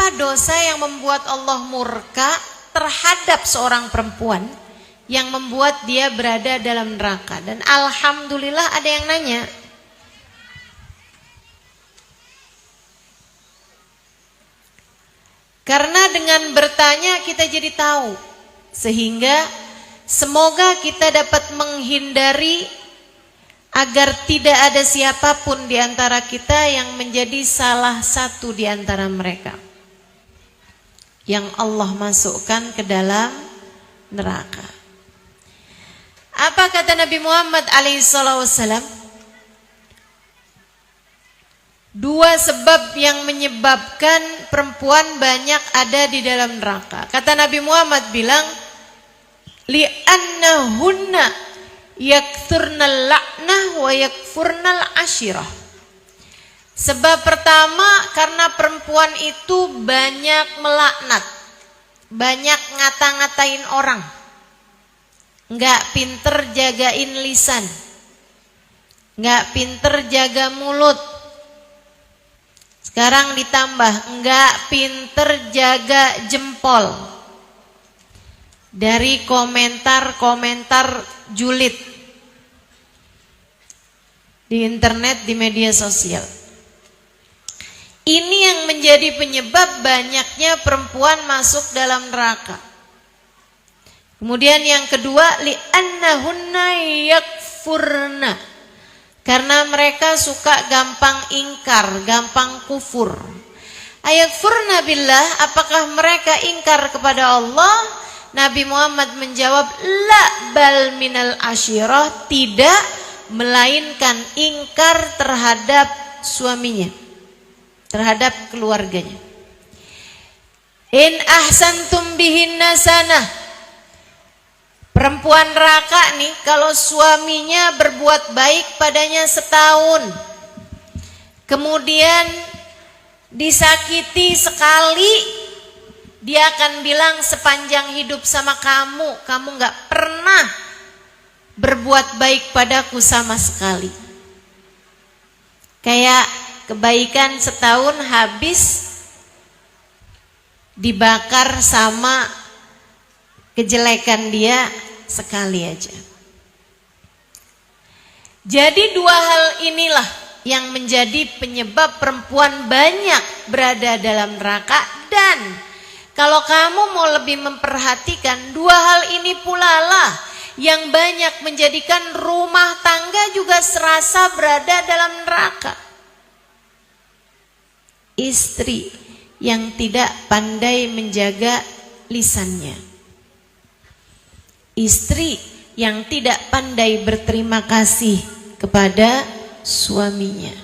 Apa dosa yang membuat Allah murka terhadap seorang perempuan yang membuat dia berada dalam neraka? Dan alhamdulillah ada yang nanya. Karena dengan bertanya kita jadi tahu, sehingga semoga kita dapat menghindari agar tidak ada siapapun di antara kita yang menjadi salah satu di antara mereka yang Allah masukkan ke dalam neraka. Apa kata Nabi Muhammad alaihissalam? Dua sebab yang menyebabkan perempuan banyak ada di dalam neraka. Kata Nabi Muhammad bilang, li'annahunna yakthurnal la'nah wa yakfurnal ashirah. Sebab pertama, karena perempuan itu banyak melaknat, banyak ngata-ngatain orang, nggak pinter jagain lisan, nggak pinter jaga mulut. Sekarang ditambah nggak pinter jaga jempol dari komentar-komentar julid di internet, di media sosial. Ini yang menjadi penyebab banyaknya perempuan masuk dalam neraka. Kemudian yang kedua, li'annahunna yakfurna, karena mereka suka gampang ingkar, gampang kufur. Ayakfurna billah, apakah mereka ingkar kepada Allah? Nabi Muhammad menjawab, la bal minal ashirah, tidak, melainkan ingkar terhadap suaminya, terhadap keluarganya. In ahsantum bihinna sanah, perempuan neraka nih kalau suaminya berbuat baik padanya setahun, kemudian disakiti sekali, dia akan bilang sepanjang hidup sama kamu, kamu gak pernah berbuat baik padaku sama sekali. Kayak kebaikan setahun habis dibakar sama kejelekan dia sekali aja. Jadi dua hal inilah yang menjadi penyebab perempuan banyak berada dalam neraka. Dan kalau kamu mau lebih memperhatikan, dua hal ini pula lah yang banyak menjadikan rumah tangga juga serasa berada dalam neraka. Istri yang tidak pandai menjaga lisannya, istri yang tidak pandai berterima kasih kepada suaminya.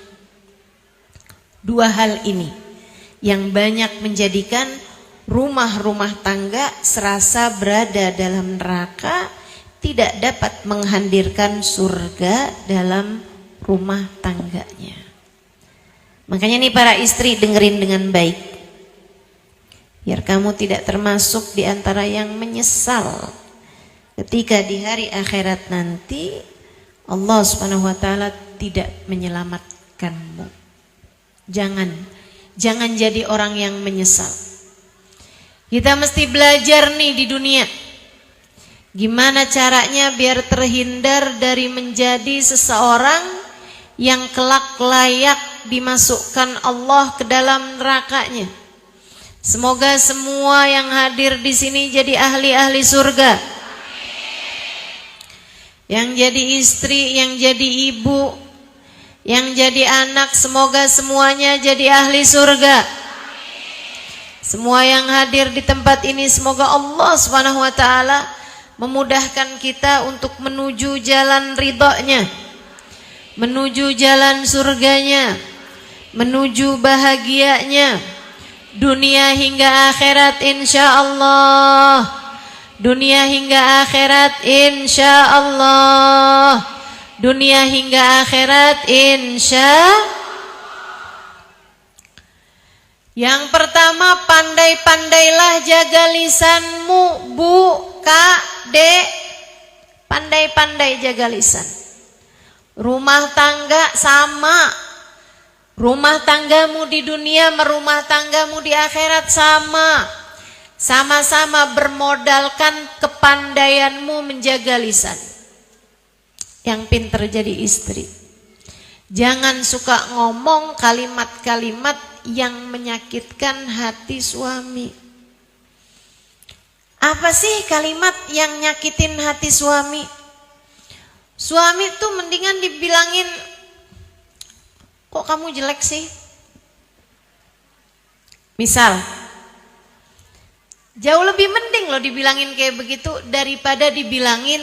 Dua hal ini yang banyak menjadikan rumah-rumah tangga serasa berada dalam neraka, tidak dapat menghadirkan surga dalam rumah tangganya. Makanya nih para istri, dengerin dengan baik, biar kamu tidak termasuk di antara yang menyesal ketika di hari akhirat nanti Allah Subhanahu wa taala tidak menyelamatkanmu. Jangan jadi orang yang menyesal. Kita mesti belajar nih di dunia, gimana caranya biar terhindar dari menjadi seseorang yang kelak layak dimasukkan Allah ke dalam nerakanya. Semoga semua yang hadir di sini jadi ahli-ahli surga. Yang jadi istri, yang jadi ibu, yang jadi anak, semoga semuanya jadi ahli surga. Semua yang hadir di tempat ini, semoga Allah Subhanahu wa taala memudahkan kita untuk menuju jalan ridhonya, menuju jalan surganya, menuju bahagianya dunia hingga akhirat insyaallah. Dunia hingga akhirat insyaallah. Dunia hingga akhirat Yang pertama, pandai-pandailah jaga lisanmu, Bu, Kak, Dek. Pandai-pandai jaga lisan. Rumah tangga sama. Rumah tanggamu di dunia, merumah tanggamu di akhirat sama. Sama-sama bermodalkan kepandaianmu menjaga lisan. Yang pintar jadi istri. Jangan suka ngomong kalimat-kalimat yang menyakitkan hati suami. Apa sih kalimat yang nyakitin hati suami? Suami tuh mendingan dibilangin, kok kamu jelek sih? Misal, jauh lebih mending loh dibilangin kayak begitu daripada dibilangin,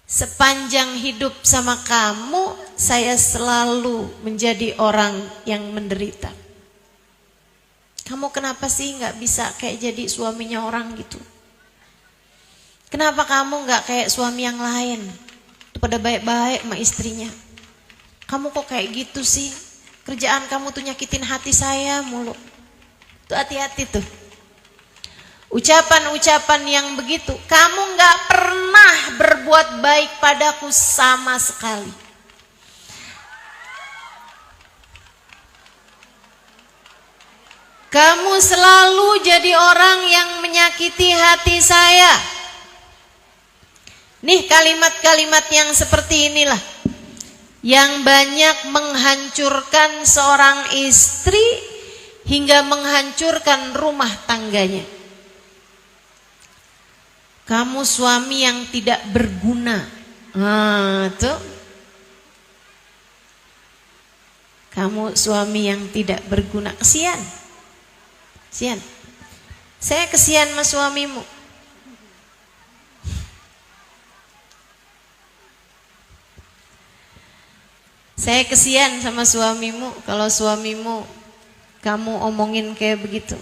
sepanjang hidup sama kamu saya selalu menjadi orang yang menderita. Kamu kenapa sih nggak bisa kayak jadi suaminya orang gitu? Kenapa kamu nggak kayak suami yang lain? Pada baik-baik sama istrinya. Kamu kok kayak gitu sih? Kerjaan kamu tuh nyakitin hati saya mulu. Tuh hati-hati tuh. Ucapan-ucapan yang begitu, kamu nggak pernah berbuat baik padaku sama sekali. Kamu selalu jadi orang yang menyakiti hati saya. Nih kalimat-kalimat yang seperti inilah yang banyak menghancurkan seorang istri hingga menghancurkan rumah tangganya. Kamu suami yang tidak berguna. Tuh. Kamu suami yang tidak berguna. Kesian. Kesian. Saya kesian sama suamimu. Saya kesian sama suamimu kalau suamimu kamu omongin kayak begitu.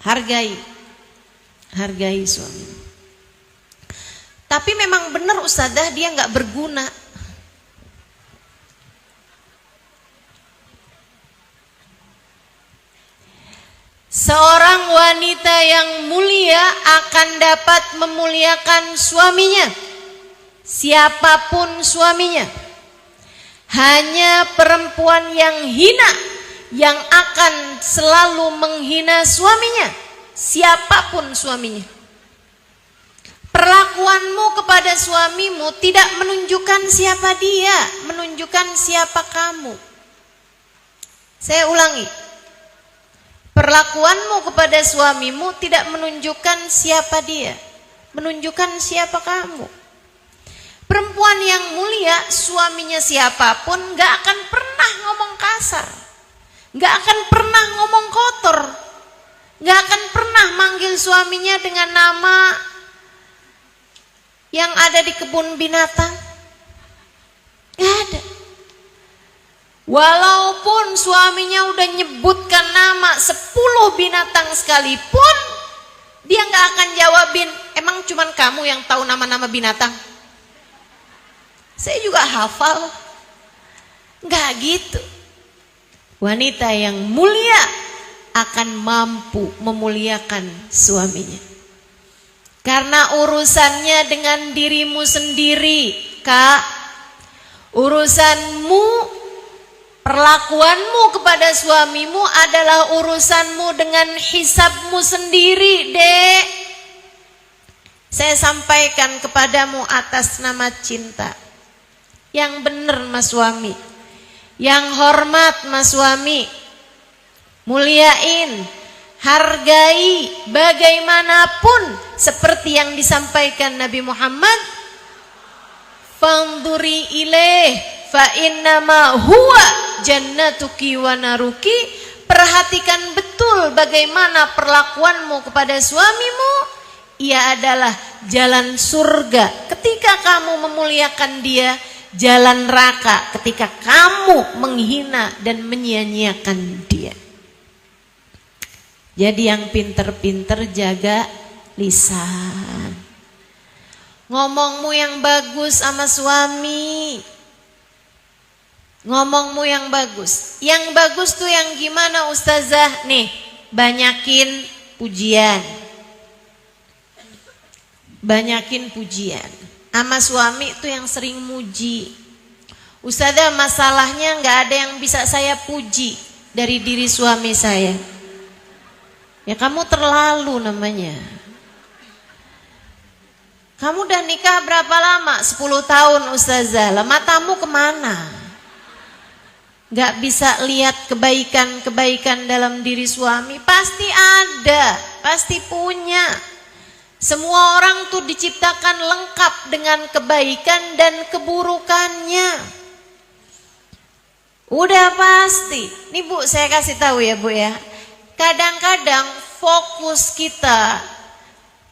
Hargai suamimu. Tapi memang benar Ustadzah, dia nggak berguna. Seorang wanita yang mulia akan dapat memuliakan suaminya, siapapun suaminya. Hanya perempuan yang hina yang akan selalu menghina suaminya, siapapun suaminya. Perlakuanmu kepada suamimu tidak menunjukkan siapa dia, menunjukkan siapa kamu. Saya ulangi, perlakuanmu kepada suamimu tidak menunjukkan siapa dia, menunjukkan siapa kamu. Perempuan yang mulia, suaminya siapapun gak akan pernah ngomong kasar, gak akan pernah ngomong kotor, gak akan pernah manggil suaminya dengan nama yang ada di kebun binatang. Gak ada. Walaupun suaminya udah nyebutkan nama 10 binatang sekalipun, dia gak akan jawabin, emang cuman kamu yang tahu nama-nama binatang? Saya juga hafal. Gak gitu. Wanita yang mulia akan mampu memuliakan suaminya. Karena urusannya dengan dirimu sendiri, Kak. Urusanmu, perlakuanmu kepada suamimu adalah urusanmu dengan hisabmu sendiri, Dek. Saya sampaikan kepadamu atas nama cinta. Yang benar mas suami, yang hormat mas suami, muliain, hargai bagaimanapun seperti yang disampaikan Nabi Muhammad, fanduri ilaih fa innama huwa jannatuki wa naruki. Perhatikan betul bagaimana perlakuanmu kepada suamimu, ia adalah jalan surga ketika kamu memuliakan dia, jalan neraka ketika kamu menghina dan menyia-nyiakan dia. Jadi yang pinter-pinter jaga lisan. Ngomongmu yang bagus sama suami. Ngomongmu yang bagus. Yang bagus tuh yang gimana Ustazah? Nih, banyakin pujian. Banyakin pujian. sama suami itu yang sering muji. Ustazah, masalahnya nggak ada yang bisa saya puji dari diri suami saya. Ya kamu terlalu namanya. Kamu udah nikah berapa lama? 10 tahun Ustazah. Lah matamu kemana? Gak bisa lihat kebaikan-kebaikan dalam diri suami. Pasti ada, pasti punya. Semua orang tuh diciptakan lengkap dengan kebaikan dan keburukannya. Udah pasti. Nih Bu, saya kasih tahu ya Bu ya. Kadang-kadang fokus kita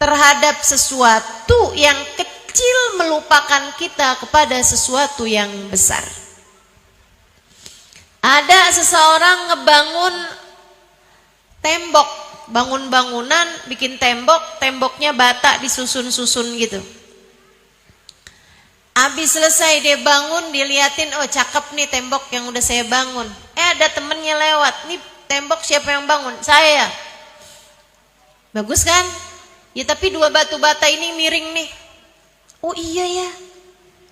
terhadap sesuatu yang kecil melupakan kita kepada sesuatu yang besar. Ada seseorang ngebangun tembok, bangun bangunan, bikin tembok, temboknya bata disusun-susun gitu. Habis selesai dia bangun, diliatin, oh cakep nih tembok yang udah saya bangun. Ada temennya lewat, nih tembok siapa yang bangun? Saya. Bagus kan? Ya tapi 2 batu bata ini miring nih. Oh iya ya.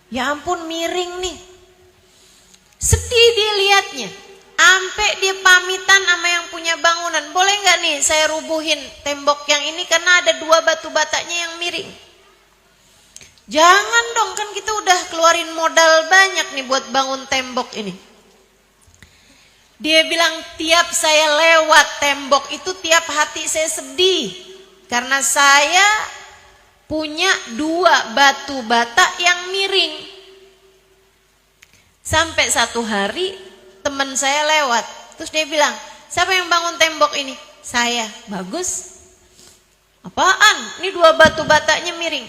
Ya ampun miring nih. Sedih dia liatnya. Sampai dia pamitan sama yang punya bangunan. Boleh nggak nih saya rubuhin tembok yang ini karena ada 2 batu batanya yang miring. Jangan dong, kan kita udah keluarin modal banyak nih buat bangun tembok ini. Dia bilang tiap saya lewat tembok itu tiap hati saya sedih. Karena saya punya 2 batu bata yang miring. Sampai satu hari teman saya lewat. Terus dia bilang, siapa yang bangun tembok ini? Saya. Bagus. Apaan? Ini 2 batu batanya miring.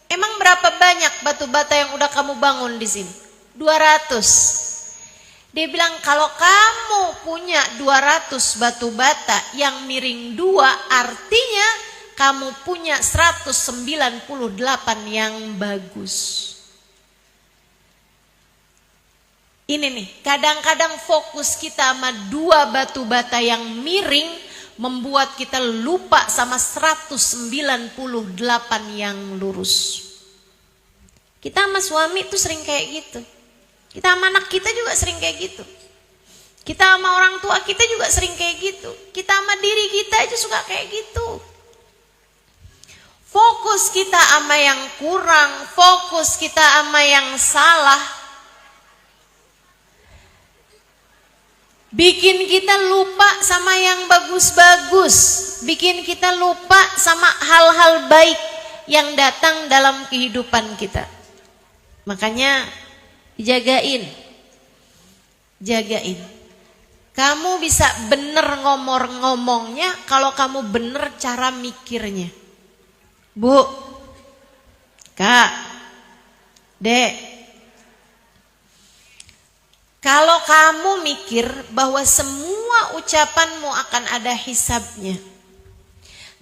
Emang berapa banyak batu bata yang udah kamu bangun di sini? 200. Dia bilang kalau kamu punya 200 batu bata yang miring 2, artinya kamu punya 198 yang bagus. Ini nih, kadang-kadang fokus kita sama 2 batu bata yang miring membuat kita lupa sama 198 yang lurus. Kita sama suami tuh sering kayak gitu. Kita sama anak kita juga sering kayak gitu. Kita sama orang tua kita juga sering kayak gitu. Kita sama diri kita aja suka kayak gitu. Fokus kita sama yang kurang, fokus kita sama yang salah, bikin kita lupa sama yang bagus-bagus, bikin kita lupa sama hal-hal baik yang datang dalam kehidupan kita. Makanya jagain. Kamu bisa bener ngomongnya kalau kamu bener cara mikirnya. Bu, Kak, Dek, kalau kamu mikir bahwa semua ucapanmu akan ada hisabnya,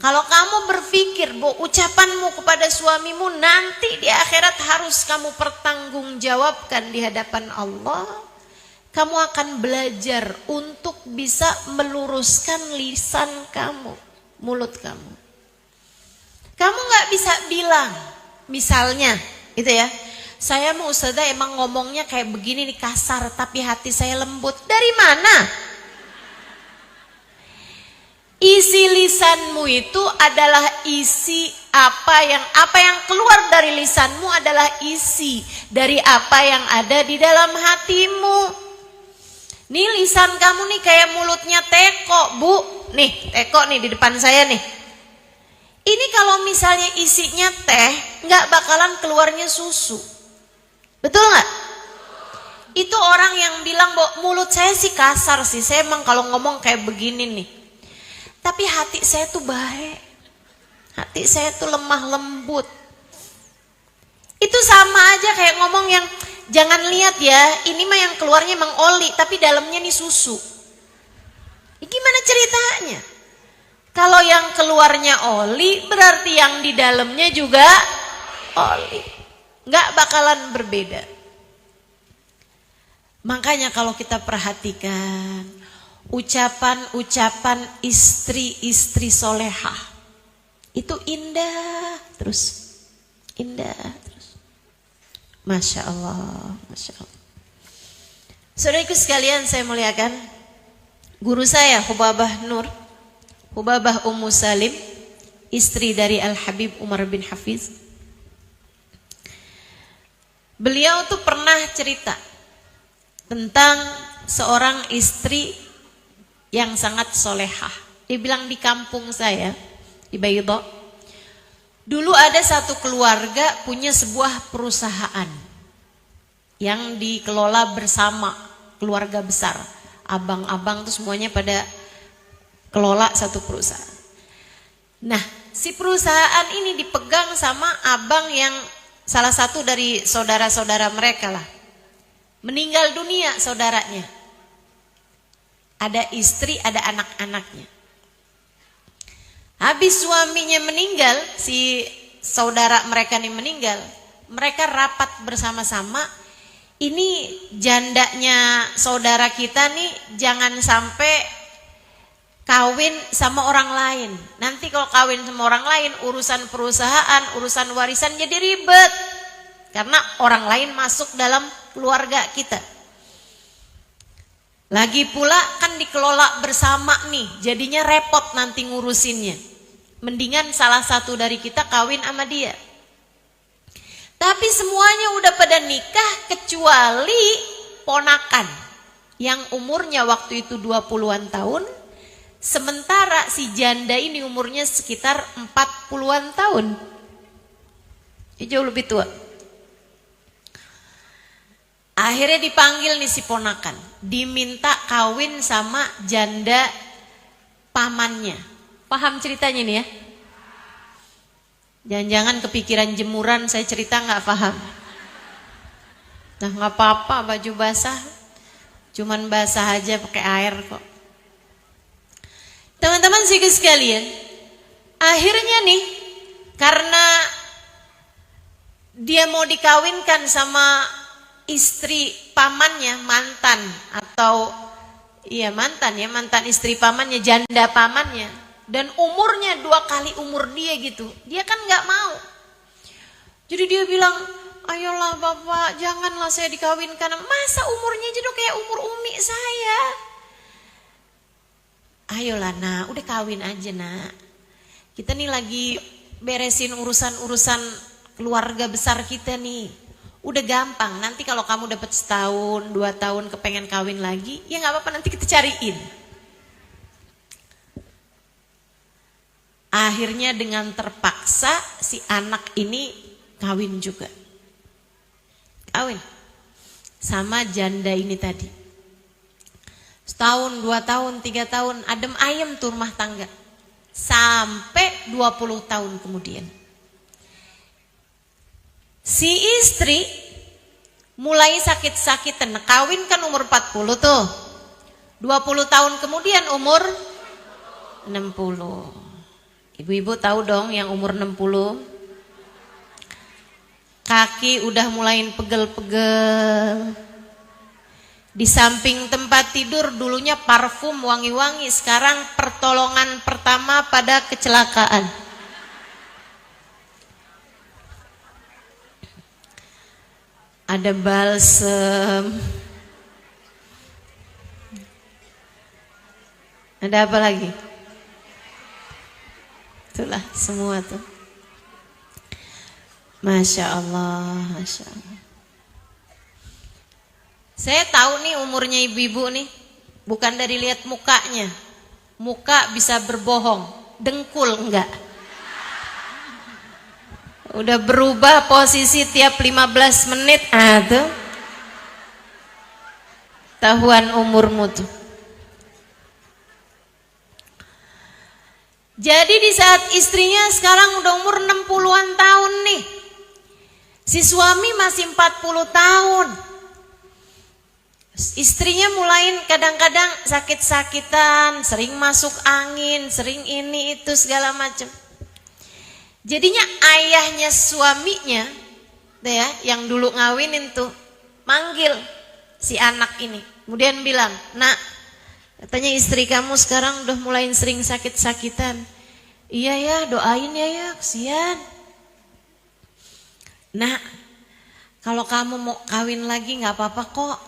kalau kamu berpikir bahwa ucapanmu kepada suamimu nanti di akhirat harus kamu pertanggungjawabkan di hadapan Allah, kamu akan belajar untuk bisa meluruskan lisan kamu, mulut kamu. Kamu gak bisa bilang, misalnya gitu ya, saya mau Ustazah emang ngomongnya kayak begini nih kasar, tapi hati saya lembut. Dari mana? Isi lisanmu itu adalah isi apa yang keluar dari lisanmu adalah isi dari apa yang ada di dalam hatimu. Nih lisan kamu nih kayak mulutnya teko, Bu. Nih, teko nih di depan saya nih. Ini kalau misalnya isinya teh, nggak bakalan keluarnya susu. Betul nggak? Itu orang yang bilang bahwa mulut saya sih kasar sih, saya emang kalau ngomong kayak begini nih. Tapi hati saya tuh baik. Hati saya tuh lemah lembut. Itu sama aja kayak ngomong yang, jangan lihat ya, ini mah yang keluarnya emang oli, tapi dalamnya nih susu. Gimana ceritanya? Kalau yang keluarnya oli, berarti yang di dalamnya juga oli. Nggak bakalan berbeda. Makanya kalau kita perhatikan ucapan-ucapan istri-istri solehah, itu indah terus. Indah terus. Masya Allah, Masya Allah. Saudaraku sekalian saya muliakan, guru saya Hubabah Nur, Hubabah Ummu Salim, istri dari Al-Habib Umar bin Hafiz. Beliau tuh pernah cerita tentang seorang istri yang sangat solehah. Dia bilang di kampung saya, di Baydha, dulu ada satu keluarga punya sebuah perusahaan yang dikelola bersama, keluarga besar. Abang-abang tuh semuanya pada kelola satu perusahaan. Nah, si perusahaan ini dipegang sama abang yang salah satu dari saudara-saudara mereka lah. Meninggal dunia saudaranya. Ada istri, ada anak-anaknya. Habis suaminya meninggal, si saudara mereka ini meninggal, mereka rapat bersama-sama. Ini jandanya saudara kita nih jangan sampai kawin sama orang lain. Nanti kalau kawin sama orang lain, urusan perusahaan, urusan warisan jadi ribet. Karena orang lain masuk dalam keluarga kita. Lagi pula kan dikelola bersama nih, jadinya repot nanti ngurusinnya. Mendingan salah satu dari kita kawin sama dia. Tapi semuanya udah pada nikah kecuali ponakan yang umurnya waktu itu 20-an tahun. Sementara si janda ini umurnya sekitar 40-an tahun. Dia jauh lebih tua. Akhirnya dipanggil nih si ponakan, diminta kawin sama janda pamannya. Paham ceritanya nih ya? Jangan-jangan kepikiran jemuran saya cerita nggak paham. Nah nggak apa-apa, baju basah, cuman basah aja pakai air kok. Teman-teman sekalian, akhirnya nih karena dia mau dikawinkan sama istri pamannya, mantan atau iya mantan ya, mantan istri pamannya, janda pamannya, dan umurnya 2 kali umur dia gitu, dia kan nggak mau. Jadi dia bilang, ayolah bapak, janganlah saya dikawinkan, masa umurnya jadi kayak umur umi saya. Ayolah nak, udah kawin aja nak, kita nih lagi beresin urusan-urusan keluarga besar kita nih. Udah gampang, nanti kalau kamu dapat setahun, 2 tahun kepengen kawin lagi, ya nggak apa-apa, nanti kita cariin. Akhirnya dengan terpaksa si anak ini kawin juga. Kawin sama janda ini tadi. Setahun, 2 tahun, 3 tahun, adem ayem tuh rumah tangga. Sampai 20 tahun kemudian. Si istri mulai sakit-sakitan, kawin kan umur 40 tuh. 20 tahun kemudian umur 60. Ibu-ibu tahu dong yang umur 60. Kaki udah mulai pegel-pegel. Di samping tempat tidur dulunya parfum wangi-wangi, sekarang pertolongan pertama pada kecelakaan. Ada balsem. Ada apa lagi? Itulah semua tuh. Masya Allah, Masya Allah. Saya tahu nih umurnya ibu-ibu nih, bukan dari lihat mukanya. Muka bisa berbohong, dengkul enggak. Udah berubah posisi tiap 15 menit, tuh. Tahuan umurmu tuh. Jadi di saat istrinya sekarang udah umur 60-an tahun nih. Si suami masih 40 tahun. Istrinya mulai kadang-kadang sakit-sakitan, sering masuk angin, sering ini itu segala macam. Jadinya ayahnya suaminya, ya, yang dulu ngawinin tuh, manggil si anak ini. Kemudian bilang, nak, katanya istri kamu sekarang udah mulai sering sakit-sakitan. Iya ya, doain ya, kesian. Nah, Kalau kamu mau kawin lagi nggak apa-apa kok.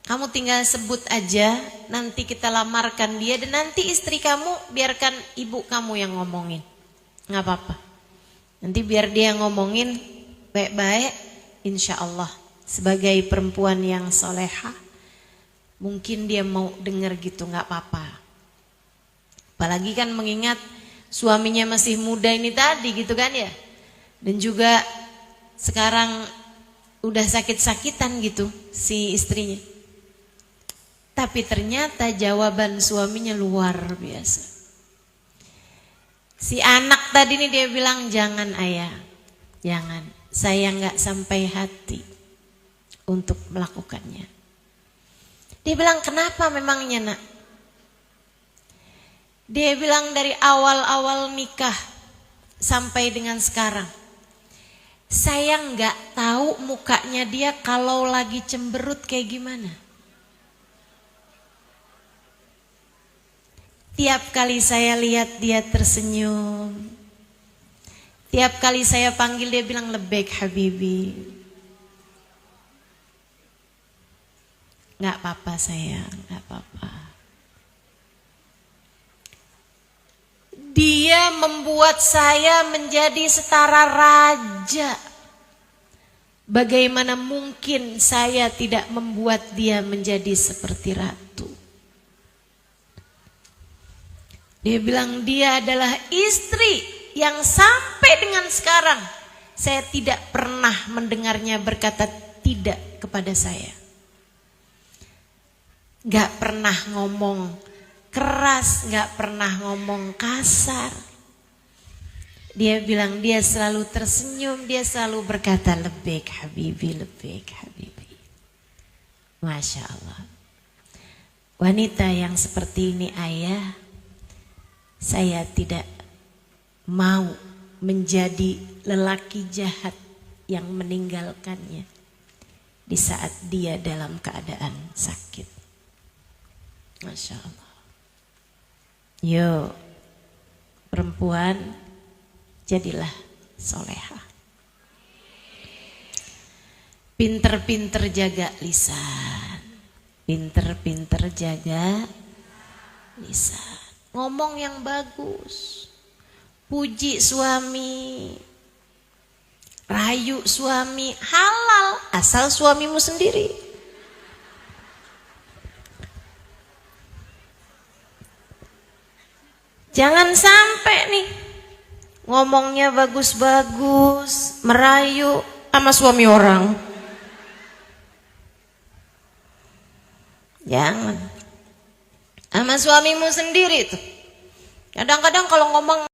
Kamu tinggal sebut aja, nanti kita lamarkan dia dan nanti istri kamu biarkan ibu kamu yang ngomongin. Nggak apa-apa. Nanti biar dia ngomongin baik-baik, insya Allah sebagai perempuan yang soleha, mungkin dia mau dengar gitu, nggak apa-apa. Apalagi kan mengingat suaminya masih muda ini tadi gitu kan ya. Dan juga sekarang udah sakit-sakitan gitu si istrinya. Tapi ternyata jawaban suaminya luar biasa. Si anak tadi nih dia bilang, jangan ayah, jangan. Saya nggak sampai hati untuk melakukannya. Dia bilang, kenapa memangnya nak? Dia bilang dari awal-awal nikah sampai dengan sekarang, saya nggak tahu mukanya dia kalau lagi cemberut kayak gimana. Tiap kali saya lihat dia tersenyum, tiap kali saya panggil dia bilang lebek habibi. Nggak apa-apa sayang, nggak apa-apa. Dia membuat saya menjadi setara raja. Bagaimana mungkin saya tidak membuat dia menjadi seperti ratu? Dia bilang dia adalah istri yang sampai dengan sekarang saya tidak pernah mendengarnya berkata tidak kepada saya. Gak pernah ngomong keras, gak pernah ngomong kasar. Dia bilang dia selalu tersenyum, dia selalu berkata lebek habibi, lebek habibi. Masya Allah. Wanita yang seperti ini ayah, saya tidak mau menjadi lelaki jahat yang meninggalkannya di saat dia dalam keadaan sakit. Masya Allah. Yo, perempuan, jadilah soleha. Pinter-pinter jaga lisan. Pinter-pinter jaga lisan. Ngomong yang bagus. Puji suami. Rayu suami. Halal. Asal suamimu sendiri. Jangan sampai nih ngomongnya bagus-bagus, merayu sama suami orang. Jangan. Sama suamimu sendiri tuh. Kadang-kadang kalau ngomong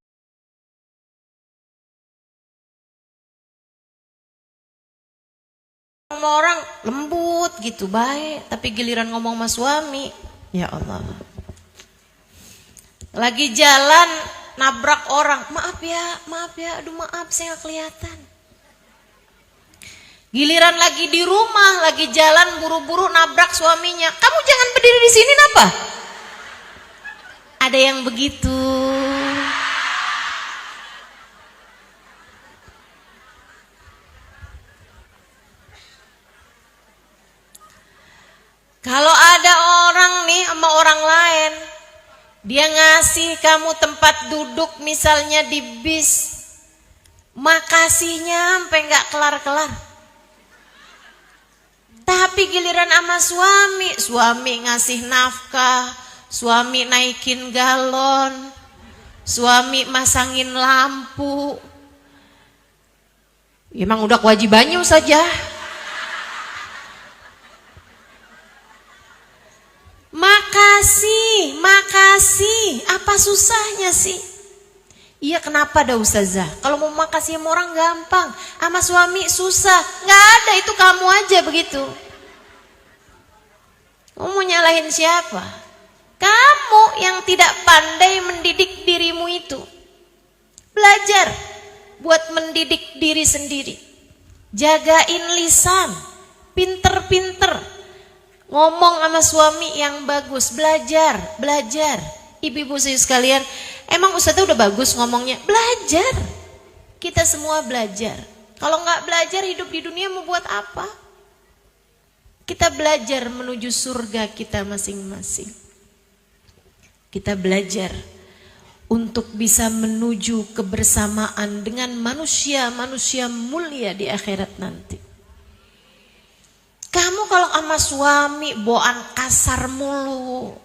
sama orang lembut gitu, baik. Tapi giliran ngomong sama suami, ya Allah. Lagi jalan nabrak orang, maaf ya, aduh maaf saya nggak kelihatan. Giliran lagi di rumah, lagi jalan buru-buru nabrak suaminya, kamu jangan berdiri di sini napa? Ada yang begitu. Kalau ada orang nih sama orang lain, dia ngasih kamu tempat duduk misalnya di bis, makasihnya sampai nggak kelar-kelar. Tapi giliran sama suami ngasih nafkah, suami naikin galon, suami masangin lampu. Emang udah kewajibannya saja. Makasih, apa susahnya sih? Iya kenapa dah ustazah? Kalau mau makasih sama orang gampang, sama suami susah. Nggak ada, itu kamu aja begitu. Kamu mau nyalahin siapa? Kamu yang tidak pandai mendidik dirimu itu. Belajar buat mendidik diri sendiri. Jagain lisan, pinter-pinter. Ngomong sama suami yang bagus, belajar. Ibu-ibu saya sekalian, emang ustazah udah bagus ngomongnya? Belajar. Kita semua belajar. Kalau nggak belajar, hidup di dunia mau buat apa? Kita belajar menuju surga kita masing-masing. Kita belajar untuk bisa menuju kebersamaan dengan manusia-manusia mulia di akhirat nanti. Kamu kalau sama suami bawaan kasar mulu,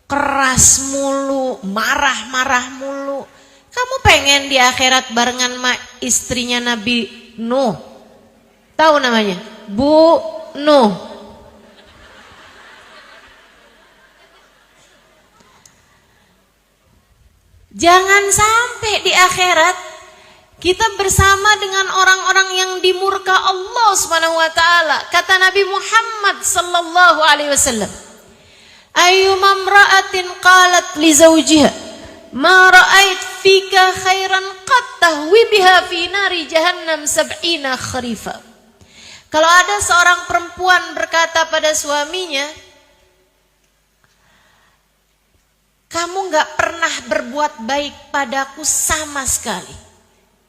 keras mulu, marah-marah mulu, kamu pengen di akhirat barengan sama istrinya Nabi Nuh. Tahu namanya? Bu Nuh. Jangan sampai di akhirat kita bersama dengan orang-orang yang dimurka Allah Subhanahu wa taala. Kata Nabi Muhammad sallallahu alaihi wasallam, "Ayyuma imra'atin qalat li zawjiha ma ra'ait fika khairan qad tahwi biha fi nari jahannam sab'ina kharifa." Kalau ada seorang perempuan berkata pada suaminya, "Kamu gak pernah berbuat baik padaku sama sekali.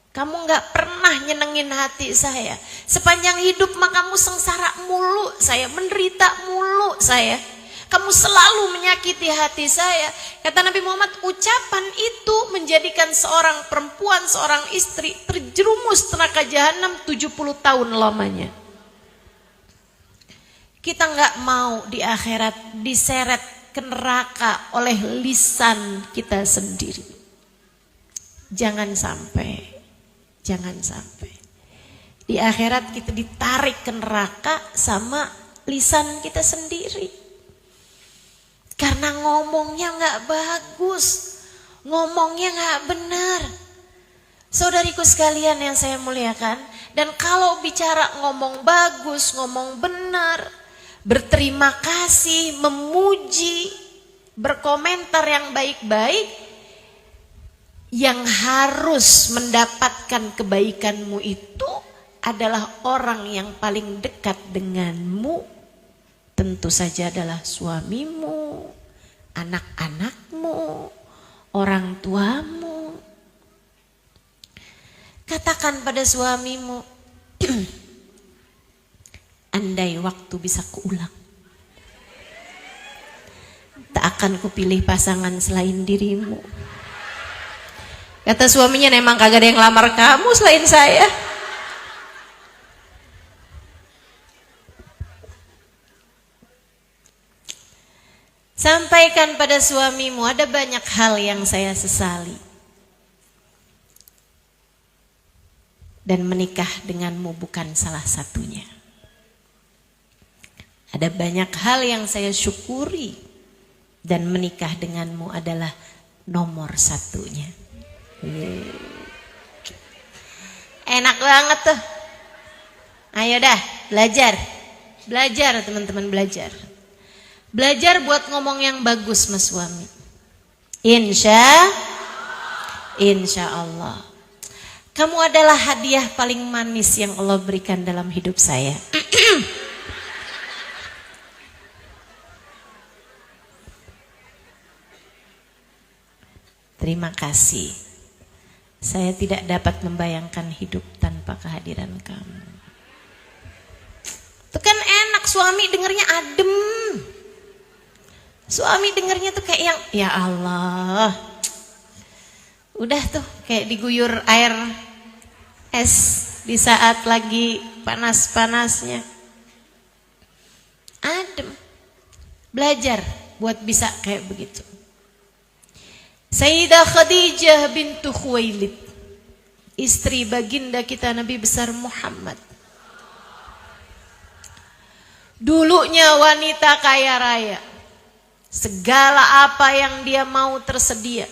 Kamu gak pernah nyenengin hati saya. Sepanjang hidup mah kamu sengsara mulu saya, menderita mulu saya. Kamu selalu menyakiti hati saya." Kata Nabi Muhammad, ucapan itu menjadikan seorang perempuan, seorang istri terjerumus neraka jahanam 70 tahun lamanya. Kita gak mau di akhirat diseret ke neraka oleh lisan kita sendiri. Jangan sampai. Jangan sampai. Di akhirat kita ditarik ke neraka sama lisan kita sendiri. Karena ngomongnya gak bagus. Ngomongnya gak benar. Saudariku sekalian yang saya muliakan. Dan kalau bicara ngomong bagus, ngomong benar, berterima kasih, memuji, berkomentar yang baik-baik, yang harus mendapatkan kebaikanmu itu adalah orang yang paling dekat denganmu. Tentu saja adalah suamimu, anak-anakmu, orang tuamu. Katakan pada suamimu, andai waktu bisa kuulang, tak akan kupilih pasangan selain dirimu. Kata suaminya, memang kagak ada yang lamar kamu selain saya. Sampaikan pada suamimu, ada banyak hal yang saya sesali. Dan menikah denganmu bukan salah satunya. Ada banyak hal yang saya syukuri, dan menikah denganmu adalah nomor satunya. Enak banget tuh. Ayo dah, belajar. Belajar teman-teman, belajar. Belajar buat ngomong yang bagus mas suami. Insya Allah. Kamu adalah hadiah paling manis yang Allah berikan dalam hidup saya. Terima kasih. Saya tidak dapat membayangkan hidup tanpa kehadiran kamu. Itu kan enak, suami dengernya adem. Suami dengernya tuh kayak yang, ya Allah. Udah tuh kayak diguyur air es di saat lagi panas-panasnya. Adem. Belajar buat bisa kayak begitu. Sayyidah Khadijah bintu Khuwailid, istri baginda kita Nabi besar Muhammad. Dulunya wanita kaya raya. Segala apa yang dia mau tersedia.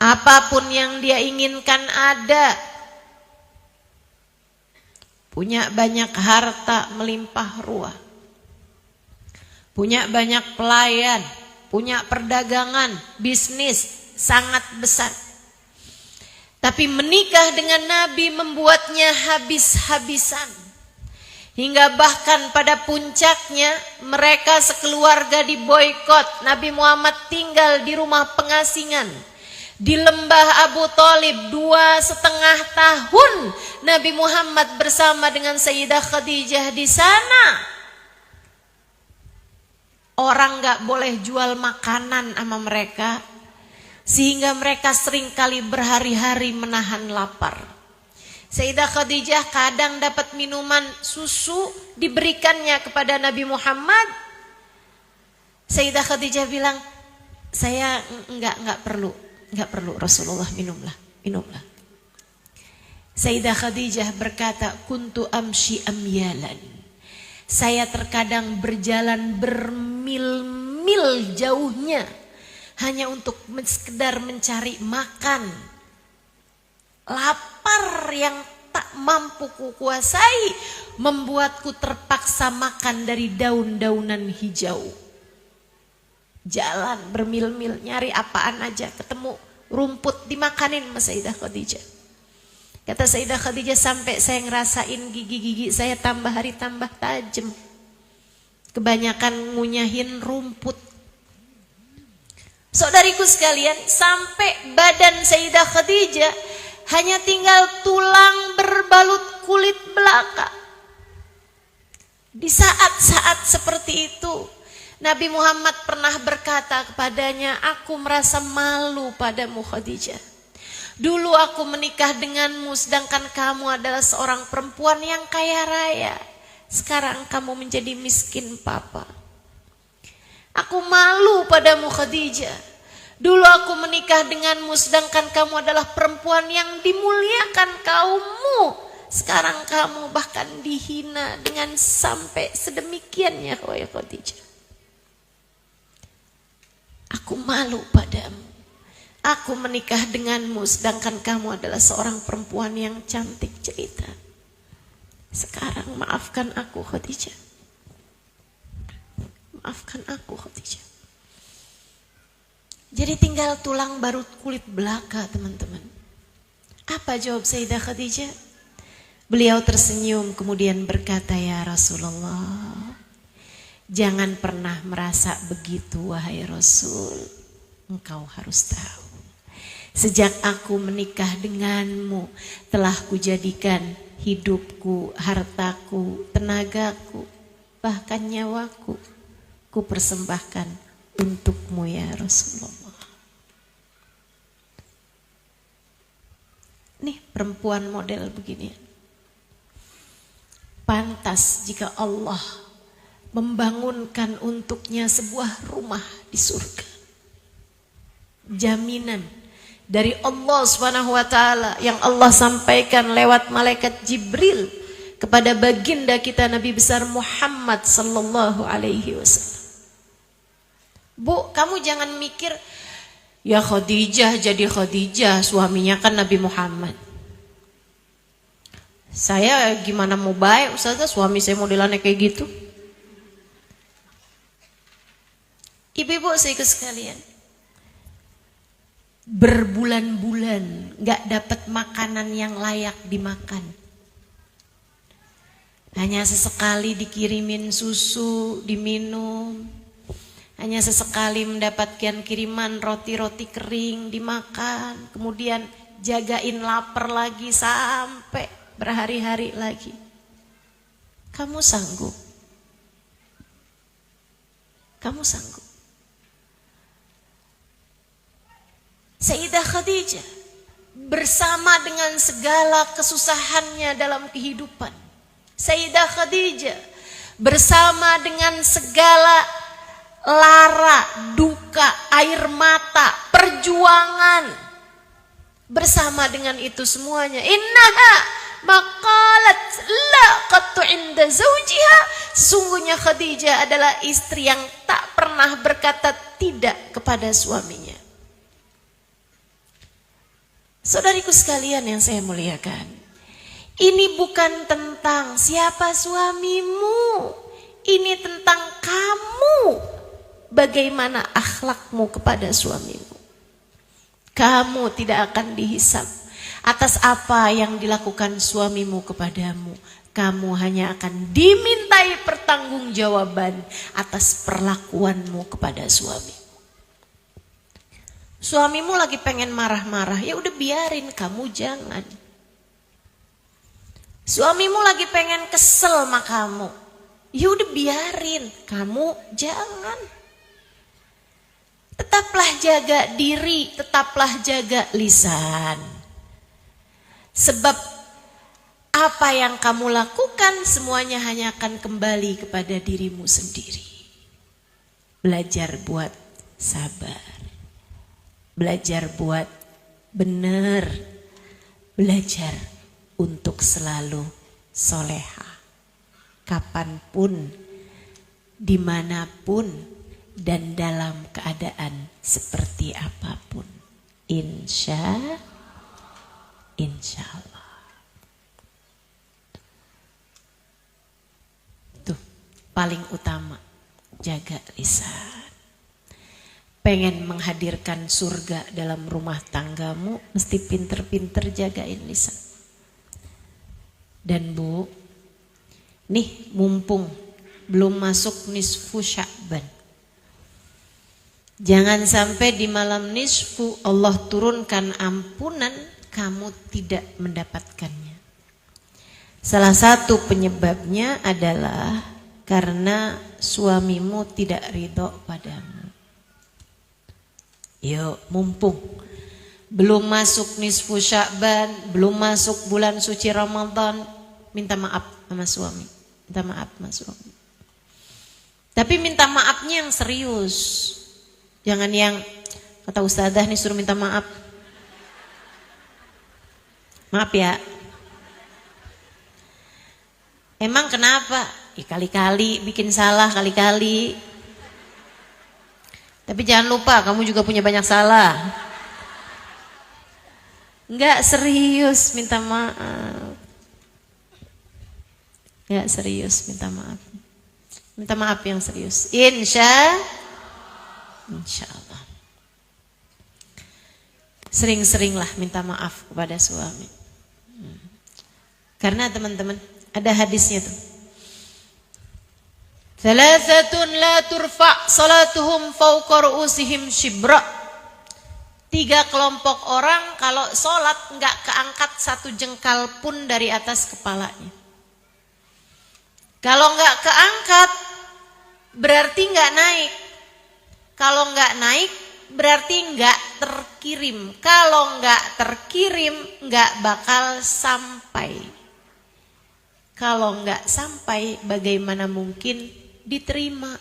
Apapun yang dia inginkan ada. Punya banyak harta melimpah ruah. Punya banyak pelayan. Punya perdagangan, bisnis sangat besar. Tapi menikah dengan Nabi membuatnya habis-habisan. Hingga bahkan pada puncaknya mereka sekeluarga diboikot. Nabi Muhammad tinggal di rumah pengasingan. Di lembah Abu Thalib 2,5 tahun Nabi Muhammad bersama dengan Sayyidah Khadijah di sana. Orang gak boleh jual makanan sama mereka, sehingga mereka seringkali berhari-hari menahan lapar. Sayyidah Khadijah kadang dapat minuman susu diberikannya kepada Nabi Muhammad. Sayyidah Khadijah bilang, saya enggak perlu Rasulullah, minumlah. Sayyidah Khadijah berkata, kuntu amshi amyalan. Saya terkadang berjalan bermil-mil jauhnya hanya untuk sekedar mencari makan. Lapar yang tak mampu kukuasai membuatku terpaksa makan dari daun-daunan hijau. Jalan bermil-mil nyari apaan aja, ketemu rumput dimakanin sama Sayyidah Khadijah. Kata Sayyidah Khadijah, sampai saya ngerasain gigi-gigi saya tambah hari tambah tajam. Kebanyakan ngunyahin rumput. Saudariku sekalian, sampai badan Sayyidah Khadijah hanya tinggal tulang berbalut kulit belaka. Di saat-saat seperti itu, Nabi Muhammad pernah berkata kepadanya, aku merasa malu padamu Khadijah. Dulu aku menikah denganmu sedangkan kamu adalah seorang perempuan yang kaya raya. Sekarang kamu menjadi miskin papa. Aku malu padamu Khadijah. Dulu aku menikah denganmu sedangkan kamu adalah perempuan yang dimuliakan kaummu. Sekarang kamu bahkan dihina dengan sampai sedemikiannya wahai Khadijah. Aku malu padamu. Aku menikah denganmu sedangkan kamu adalah seorang perempuan yang cantik jelita. Sekarang maafkan aku Khadijah. Maafkan aku Khadijah. Jadi tinggal tulang baru kulit belaka teman-teman. Apa jawab Sayyidah Khadijah? Beliau tersenyum kemudian berkata, ya Rasulullah, jangan pernah merasa begitu wahai Rasul. Engkau harus tahu, sejak aku menikah denganmu telah kujadikan hidupku, hartaku, tenagaku, bahkan nyawaku ku persembahkan untukmu ya Rasulullah. Nih perempuan model begini. Pantas jika Allah membangunkan untuknya sebuah rumah di surga. Jaminan dari Allah Subhanahu wa taala yang Allah sampaikan lewat malaikat Jibril kepada baginda kita Nabi besar Muhammad sallallahu alaihi wasallam. Bu, kamu jangan mikir ya Khadijah jadi Khadijah, suaminya kan Nabi Muhammad. Saya gimana mau baik Ustazah, suami saya modelannya kayak gitu. Ibu-ibu saya sekalian, berbulan-bulan gak dapat makanan yang layak dimakan. Hanya sesekali dikirimin susu, diminum. Hanya sesekali mendapatkan kiriman roti-roti kering, dimakan. Kemudian jagain lapar lagi sampai berhari-hari lagi. Kamu sanggup? Kamu sanggup? Sayyidah Khadijah bersama dengan segala kesusahannya dalam kehidupan. Sayyidah Khadijah bersama dengan segala lara, duka, air mata, perjuangan. Bersama dengan itu semuanya, innaha maqalat la qattu inda zawjiha. Sesungguhnya Khadijah adalah istri yang tak pernah berkata tidak kepada suaminya. Saudariku sekalian yang saya muliakan, ini bukan tentang siapa suamimu, ini tentang kamu, bagaimana akhlakmu kepada suamimu. Kamu tidak akan dihisab atas apa yang dilakukan suamimu kepadamu. Kamu hanya akan dimintai pertanggungjawaban atas perlakuanmu kepada suamimu. Suamimu lagi pengen marah-marah, ya udah biarin, kamu jangan. Suamimu lagi pengen kesel sama kamu, ya udah biarin, kamu jangan. Tetaplah jaga diri, tetaplah jaga lisan. Sebab apa yang kamu lakukan semuanya hanya akan kembali kepada dirimu sendiri. Belajar buat sabar. Belajar buat benar. Belajar untuk selalu soleha. Kapanpun, dimanapun, dan dalam keadaan seperti apapun. Insya Allah. Tuh, paling utama, jaga lisan. Pengen menghadirkan surga dalam rumah tanggamu, mesti pinter-pinter jagain lisan. Dan Bu, nih mumpung belum masuk nisfu Sya'ban, jangan sampai di malam nisfu Allah turunkan ampunan, kamu tidak mendapatkannya. Salah satu penyebabnya adalah karena suamimu tidak ridho padamu. Yuk, mumpung belum masuk nisfu Sya'ban, belum masuk bulan suci Ramadan, minta maaf sama suami. Minta maaf sama suami. Tapi minta maafnya yang serius. Jangan yang kata ustadzah nih suruh minta maaf. Maaf ya. Emang kenapa? Ya kali-kali bikin salah, kali-kali. Tapi jangan lupa kamu juga punya banyak salah. Enggak serius minta maaf. Enggak serius minta maaf. Minta maaf yang serius. Insya Allah. Sering-seringlah minta maaf kepada suami. Karena teman-teman, ada hadisnya tuh. Thalathatun la turfa' salatuhum fawqa ru'usihim shibra. 3 kelompok orang kalau sholat enggak keangkat 1 jengkal pun dari atas kepalanya. Kalau enggak keangkat berarti enggak naik. Kalau enggak naik berarti enggak terkirim. Kalau enggak terkirim enggak bakal sampai. Kalau enggak sampai bagaimana mungkin diterima?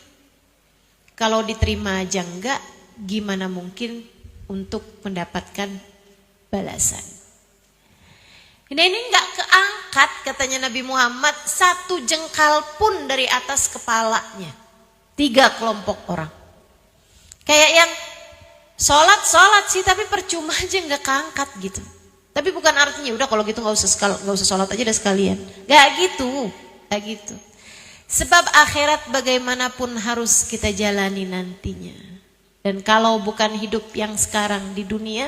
Kalau diterima aja enggak, gimana mungkin untuk mendapatkan balasan? Ini enggak keangkat katanya Nabi Muhammad 1 jengkal pun dari atas kepalanya. 3 kelompok orang. Kayak yang sholat sih tapi percuma aja enggak keangkat gitu. Tapi bukan artinya udah kalau gitu enggak usah sholat aja dah sekalian. Enggak gitu. Enggak gitu. Sebab akhirat bagaimanapun harus kita jalani nantinya. Dan kalau bukan hidup yang sekarang di dunia,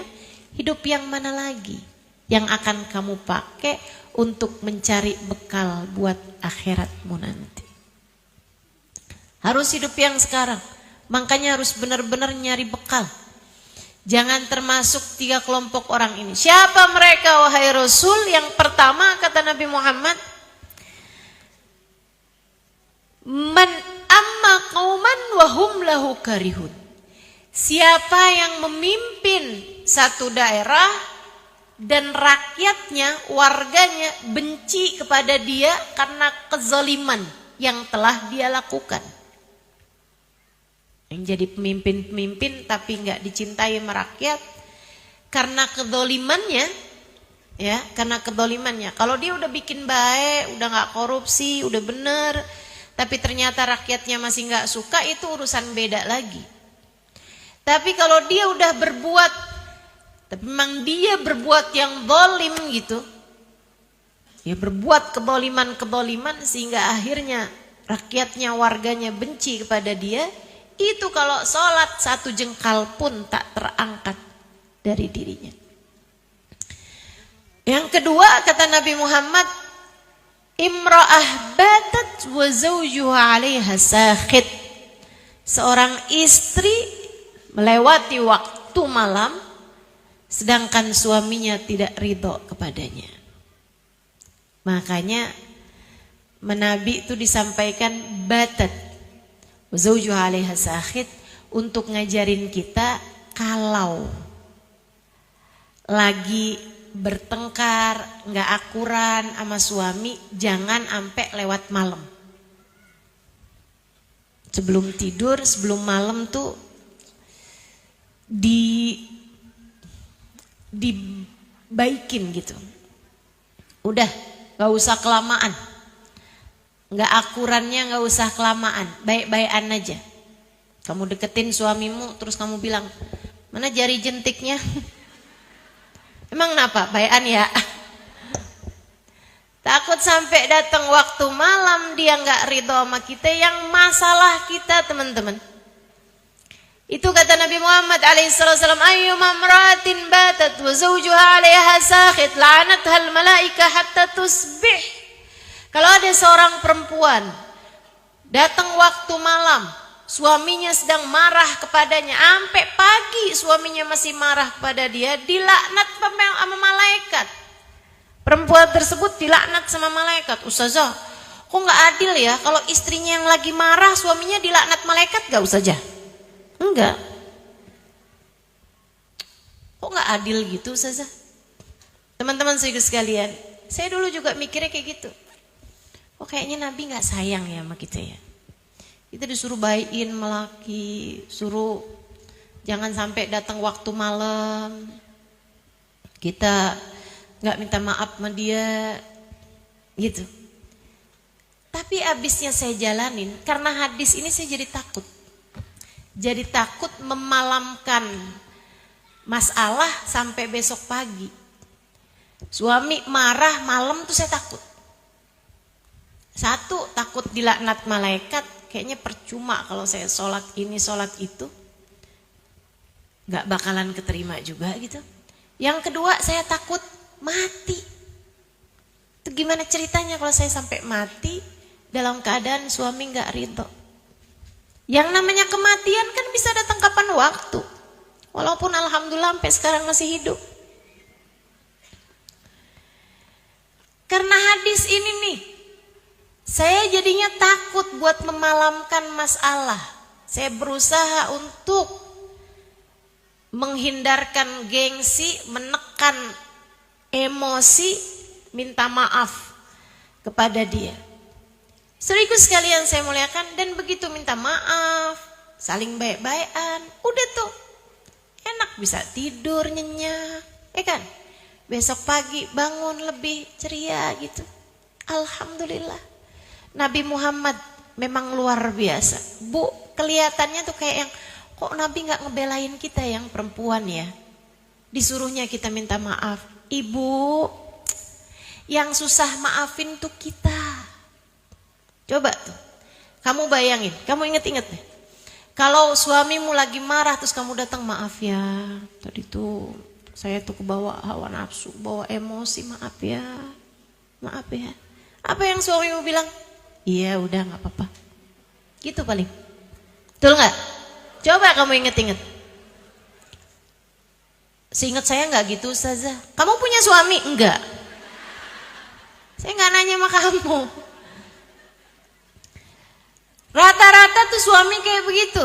hidup yang mana lagi yang akan kamu pakai untuk mencari bekal buat akhiratmu nanti. Harus hidup yang sekarang. Makanya harus benar-benar nyari bekal. Jangan termasuk 3 kelompok orang ini. Siapa mereka wahai Rasul? Yang pertama kata Nabi Muhammad, man amma qauman wa hum lahu karihun. Siapa yang memimpin satu daerah dan rakyatnya, warganya benci kepada dia karena kezaliman yang telah dia lakukan. Yang jadi pemimpin-pemimpin tapi enggak dicintai sama rakyat karena kezalimannya, ya, karena kezalimannya. Kalau dia udah bikin baik, udah enggak korupsi, udah bener, tapi ternyata rakyatnya masih nggak suka, itu urusan beda lagi. Tapi kalau dia udah berbuat, tapi memang dia berbuat yang zalim gitu, ya berbuat keboliman sehingga akhirnya rakyatnya, warganya benci kepada dia, itu kalau sholat 1 jengkal pun tak terangkat dari dirinya. Yang kedua kata Nabi Muhammad, imra'ah batat wa zawjuha 'alaiha sakhit. Seorang istri melewati waktu waktu malam, sedangkan suaminya tidak ridho kepadanya. Makanya Nabi itu disampaikan batat wa zawjuha 'alaiha sakhit, untuk ngajarin kita kalau lagi bertengkar, nggak akuran sama suami, jangan sampai lewat malam. Sebelum tidur, sebelum malam tuh dibaikin gitu. Udah, nggak usah kelamaan. Nggak akurannya nggak usah kelamaan, baik-baikan aja. Kamu deketin suamimu, terus kamu bilang, mana jari jentiknya? Emang kenapa? Bayan ya. Takut sampai datang waktu malam dia nggak ridho sama kita, yang masalah kita teman-teman. Itu kata Nabi Muhammad alaihissalam, ayyuma imra'atin batat wa zawjuha 'alaiha sakhit la'anathal malaika hatta tusbih. Kalau ada seorang perempuan datang waktu malam, suaminya sedang marah kepadanya, sampai pagi suaminya masih marah kepada dia, dilaknat sama malaikat. Perempuan tersebut dilaknat sama malaikat. Ustazah, kok nggak adil ya kalau istrinya yang lagi marah suaminya dilaknat malaikat? Gak Ustazah? Enggak. Kok nggak adil gitu Ustazah? Teman-teman sekalian, saya dulu juga mikirnya kayak gitu. Oh kayaknya Nabi nggak sayang ya sama kita ya. Kita disuruh baikin melaki, suruh jangan sampai datang waktu malam, kita nggak minta maaf sama dia, gitu. Tapi abisnya saya jalanin, karena hadis ini saya jadi takut memalamkan masalah sampai besok pagi. Suami marah malam tuh saya takut. Satu, takut dilaknat malaikat. Kayaknya percuma kalau saya sholat ini sholat itu, gak bakalan keterima juga gitu. Yang kedua, saya takut mati. Itu gimana ceritanya kalau saya sampai mati dalam keadaan suami gak ridho? Yang namanya kematian kan bisa datang kapan waktu. Walaupun alhamdulillah sampai sekarang masih hidup. Karena hadis ini nih, saya jadinya takut buat memalamkan masalah. Saya berusaha untuk menghindarkan gengsi, menekan emosi, minta maaf kepada dia. Saudaraku sekalian saya muliakan, dan begitu minta maaf, saling baik-baikan, udah tuh enak, bisa tidur nyenyak, kan? Besok pagi bangun lebih ceria gitu. Alhamdulillah. Nabi Muhammad memang luar biasa. Bu, kelihatannya tuh kayak yang, kok Nabi gak ngebelain kita yang perempuan ya? Disuruhnya kita minta maaf. Ibu, yang susah maafin tuh kita. Coba tuh, kamu bayangin, kamu inget-inget deh. Kalau suamimu lagi marah terus kamu datang, maaf ya, tadi tuh saya tuh kebawa hawa nafsu, bawa emosi, maaf ya. Maaf ya. Apa yang suamimu bilang? Iya udah gak apa-apa. Gitu paling. Betul gak? Coba kamu inget-inget. Seingat saya gak gitu Ustazah. Kamu punya suami? Enggak. Saya gak nanya sama kamu. Rata-rata tuh suami kayak begitu.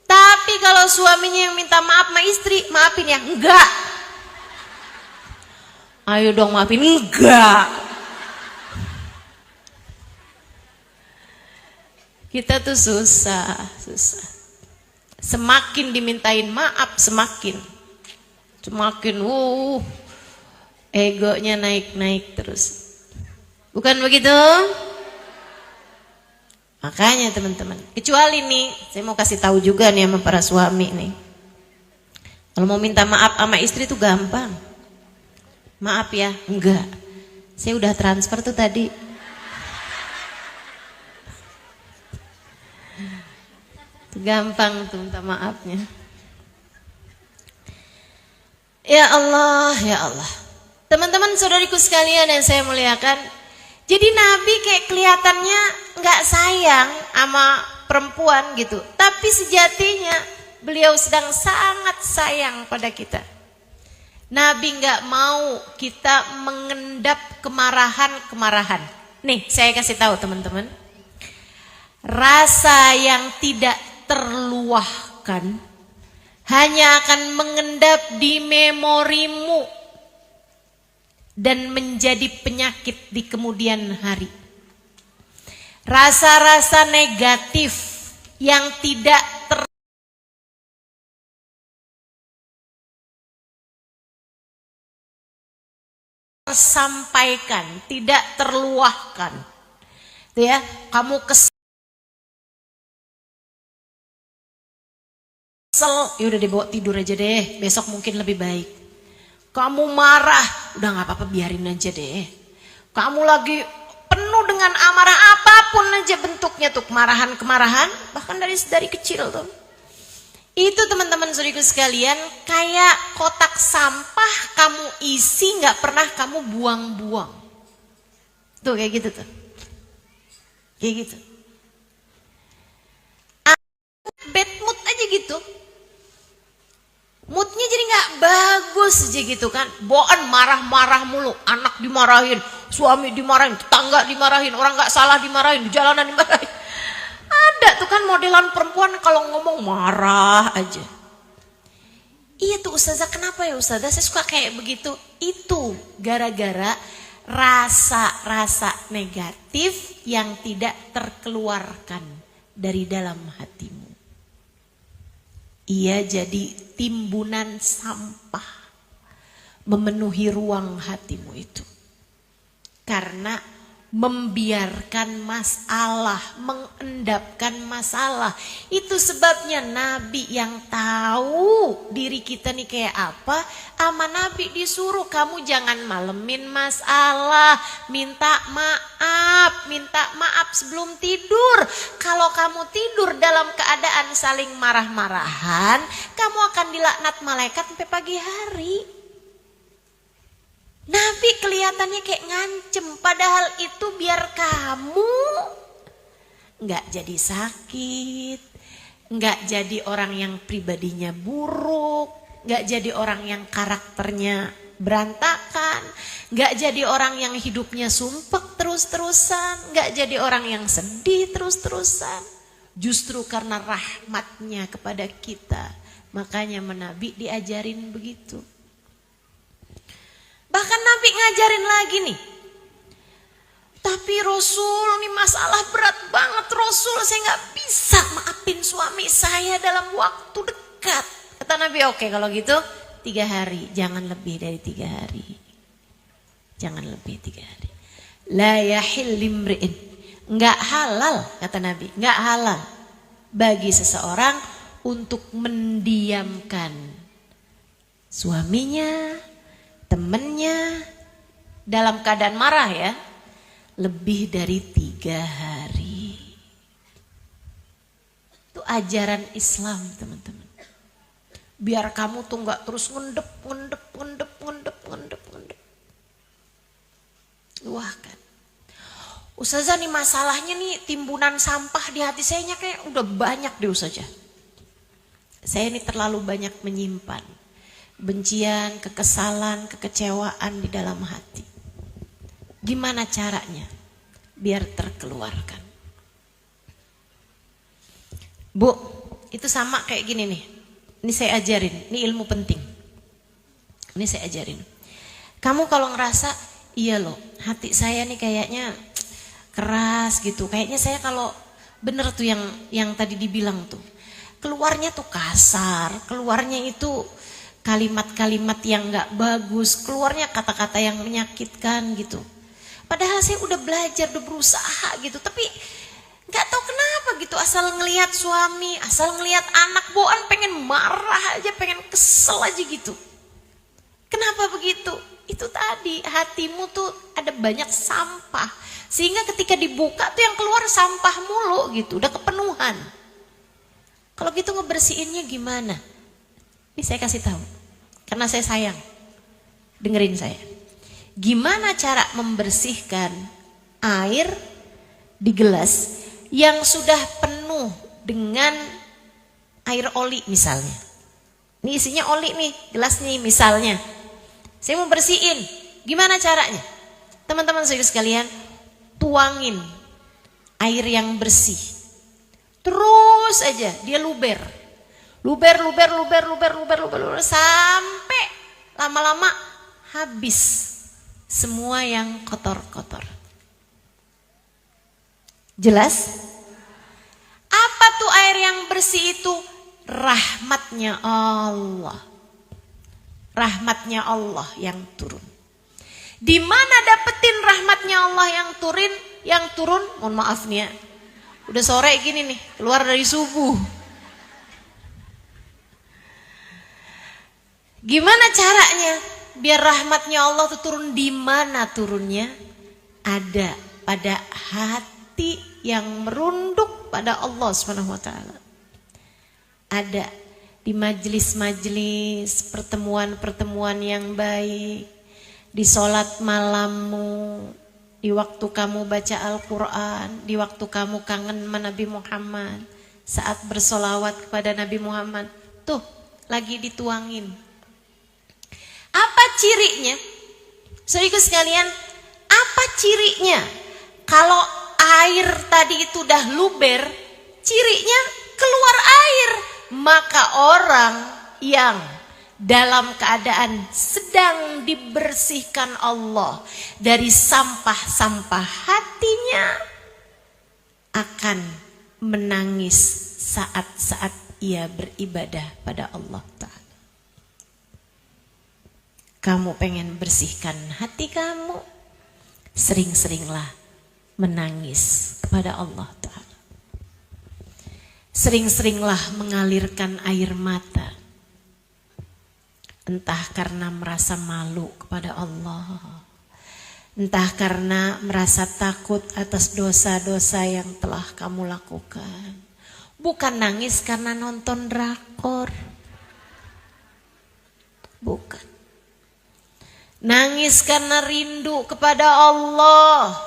Tapi kalau suaminya yang minta maaf sama istri, maafin ya? Enggak. Ayo dong maafin. Enggak. Kita tuh susah. Semakin dimintain maaf, semakin egonya naik-naik terus. Bukan begitu? Makanya teman-teman, kecuali nih, saya mau kasih tahu juga nih sama para suami nih. Kalau mau minta maaf sama istri tuh gampang. Maaf ya, enggak. Saya udah transfer tuh tadi. Gampang tuh minta maafnya. Ya Allah, ya Allah. Teman-teman saudariku sekalian yang saya muliakan, jadi Nabi kayak kelihatannya nggak sayang sama perempuan gitu, tapi sejatinya Beliau sedang sangat sayang pada kita. Nabi nggak mau kita mengendap kemarahan-kemarahan. Nih, saya kasih tahu teman-teman. Rasa yang tidak terluahkan hanya akan mengendap di memorimu dan menjadi penyakit di kemudian hari. Rasa-rasa negatif yang tidak tersampaikan, tidak terluahkan. Itu ya, kamu kesel, ya udah dibawa tidur aja deh, besok mungkin lebih baik. Kamu marah, udah nggak apa-apa, biarin aja deh. Kamu lagi penuh dengan amarah, apapun aja bentuknya tuh, kemarahan-kemarahan, bahkan dari kecil tuh. Itu teman-teman saudaraku sekalian, kayak kotak sampah kamu isi nggak pernah kamu buang-buang. Tuh kayak gitu tuh. Kayak gitu. Bad mood aja gitu. Moodnya jadi nggak bagus aja gitu kan. Bawaan marah-marah mulu, anak dimarahin, suami dimarahin, tetangga dimarahin, orang nggak salah dimarahin, di jalanan dimarahin. Ada tuh kan modelan perempuan kalau ngomong marah aja. Iya tuh ustazah, kenapa ya ustazah saya suka kayak begitu? Itu gara-gara rasa-rasa negatif yang tidak terkeluarkan dari dalam hatimu. Ia jadi timbunan sampah memenuhi ruang hatimu itu. Karena membiarkan masalah, mengendapkan masalah. Itu sebabnya Nabi yang tahu diri kita nih kayak apa, sama Nabi disuruh kamu jangan malemin masalah, minta maaf sebelum tidur. Kalau kamu tidur dalam keadaan saling marah-marahan, kamu akan dilaknat malaikat sampai pagi hari. Nabi kelihatannya kayak ngancem, padahal itu biar kamu nggak jadi sakit, nggak jadi orang yang pribadinya buruk, nggak jadi orang yang karakternya berantakan, nggak jadi orang yang hidupnya sumpek terus-terusan, nggak jadi orang yang sedih terus-terusan. Justru karena rahmatnya kepada kita, makanya Nabi diajarin begitu. Bahkan Nabi ngajarin lagi nih. Tapi Rasul, ini masalah berat banget Rasul. Saya gak bisa maafin suami saya dalam waktu dekat. Kata Nabi, oke kalau gitu 3 hari. Jangan lebih dari 3 hari. Jangan lebih 3 hari. La yahil limri'in. Gak halal, kata Nabi. Gak halal bagi seseorang untuk mendiamkan suaminya, temennya dalam keadaan marah ya, lebih dari 3 hari. Itu ajaran Islam teman-teman. Biar kamu tuh nggak terus ngendep. Luahkan. Ustazah nih masalahnya nih timbunan sampah di hati saya kayak udah banyak deh Ustazah. Saya ini terlalu banyak menyimpan bencian, kekesalan, kekecewaan di dalam hati. Gimana caranya biar terkeluarkan? Bu, itu sama kayak gini nih. Ini saya ajarin, ini ilmu penting. Ini saya ajarin. Kamu kalau ngerasa, iya loh, hati saya nih kayaknya keras gitu. Kayaknya saya kalau bener tuh yang tadi dibilang tuh, keluarnya tuh kasar, keluarnya itu kalimat-kalimat yang gak bagus, keluarnya kata-kata yang menyakitkan gitu. Padahal saya udah belajar, udah berusaha gitu, tapi gak tahu kenapa gitu, asal ngelihat suami, asal ngelihat anak bawaan pengen marah aja, pengen kesel aja gitu. Kenapa begitu? Itu tadi, hatimu tuh ada banyak sampah, sehingga ketika dibuka tuh yang keluar sampah mulu gitu, udah kepenuhan. Kalau gitu ngebersihinnya gimana? Ini saya kasih tahu, karena saya sayang. Dengerin saya. Gimana cara membersihkan air di gelas yang sudah penuh dengan air oli misalnya. Ini isinya oli nih, gelasnya misalnya. Saya mau bersihin. Gimana caranya? Teman-teman saya sekalian, tuangin air yang bersih. Terus aja dia luber. Luber sampai lama-lama habis semua yang kotor-kotor. Jelas? Apa tuh air yang bersih itu? Rahmatnya Allah. Rahmatnya Allah yang turun. Di mana dapetin rahmatnya Allah yang turun? Yang turun, mohon maaf nih ya. Udah sore gini nih, keluar dari subuh. Gimana caranya? Biar rahmatnya Allah tuh turun, di mana turunnya? Ada pada hati yang merunduk pada Allah Subhanahu wa taala. Ada di majelis-majelis, pertemuan-pertemuan yang baik, di sholat malammu, di waktu kamu baca Al-Quran, di waktu kamu kangen sama Nabi Muhammad, saat bersolawat kepada Nabi Muhammad, tuh lagi dituangin. Apa cirinya? Saudaraku sekalian, apa cirinya? Kalau air tadi itu udah luber, cirinya keluar air. Maka orang yang dalam keadaan sedang dibersihkan Allah dari sampah-sampah hatinya akan menangis saat-saat ia beribadah pada Allah Ta'ala. Kamu pengen bersihkan hati kamu, sering-seringlah menangis kepada Allah Ta'ala. Sering-seringlah mengalirkan air mata. Entah karena merasa malu kepada Allah, entah karena merasa takut atas dosa-dosa yang telah kamu lakukan. Bukan nangis karena nonton drakor. Bukan. Nangis karena rindu kepada Allah.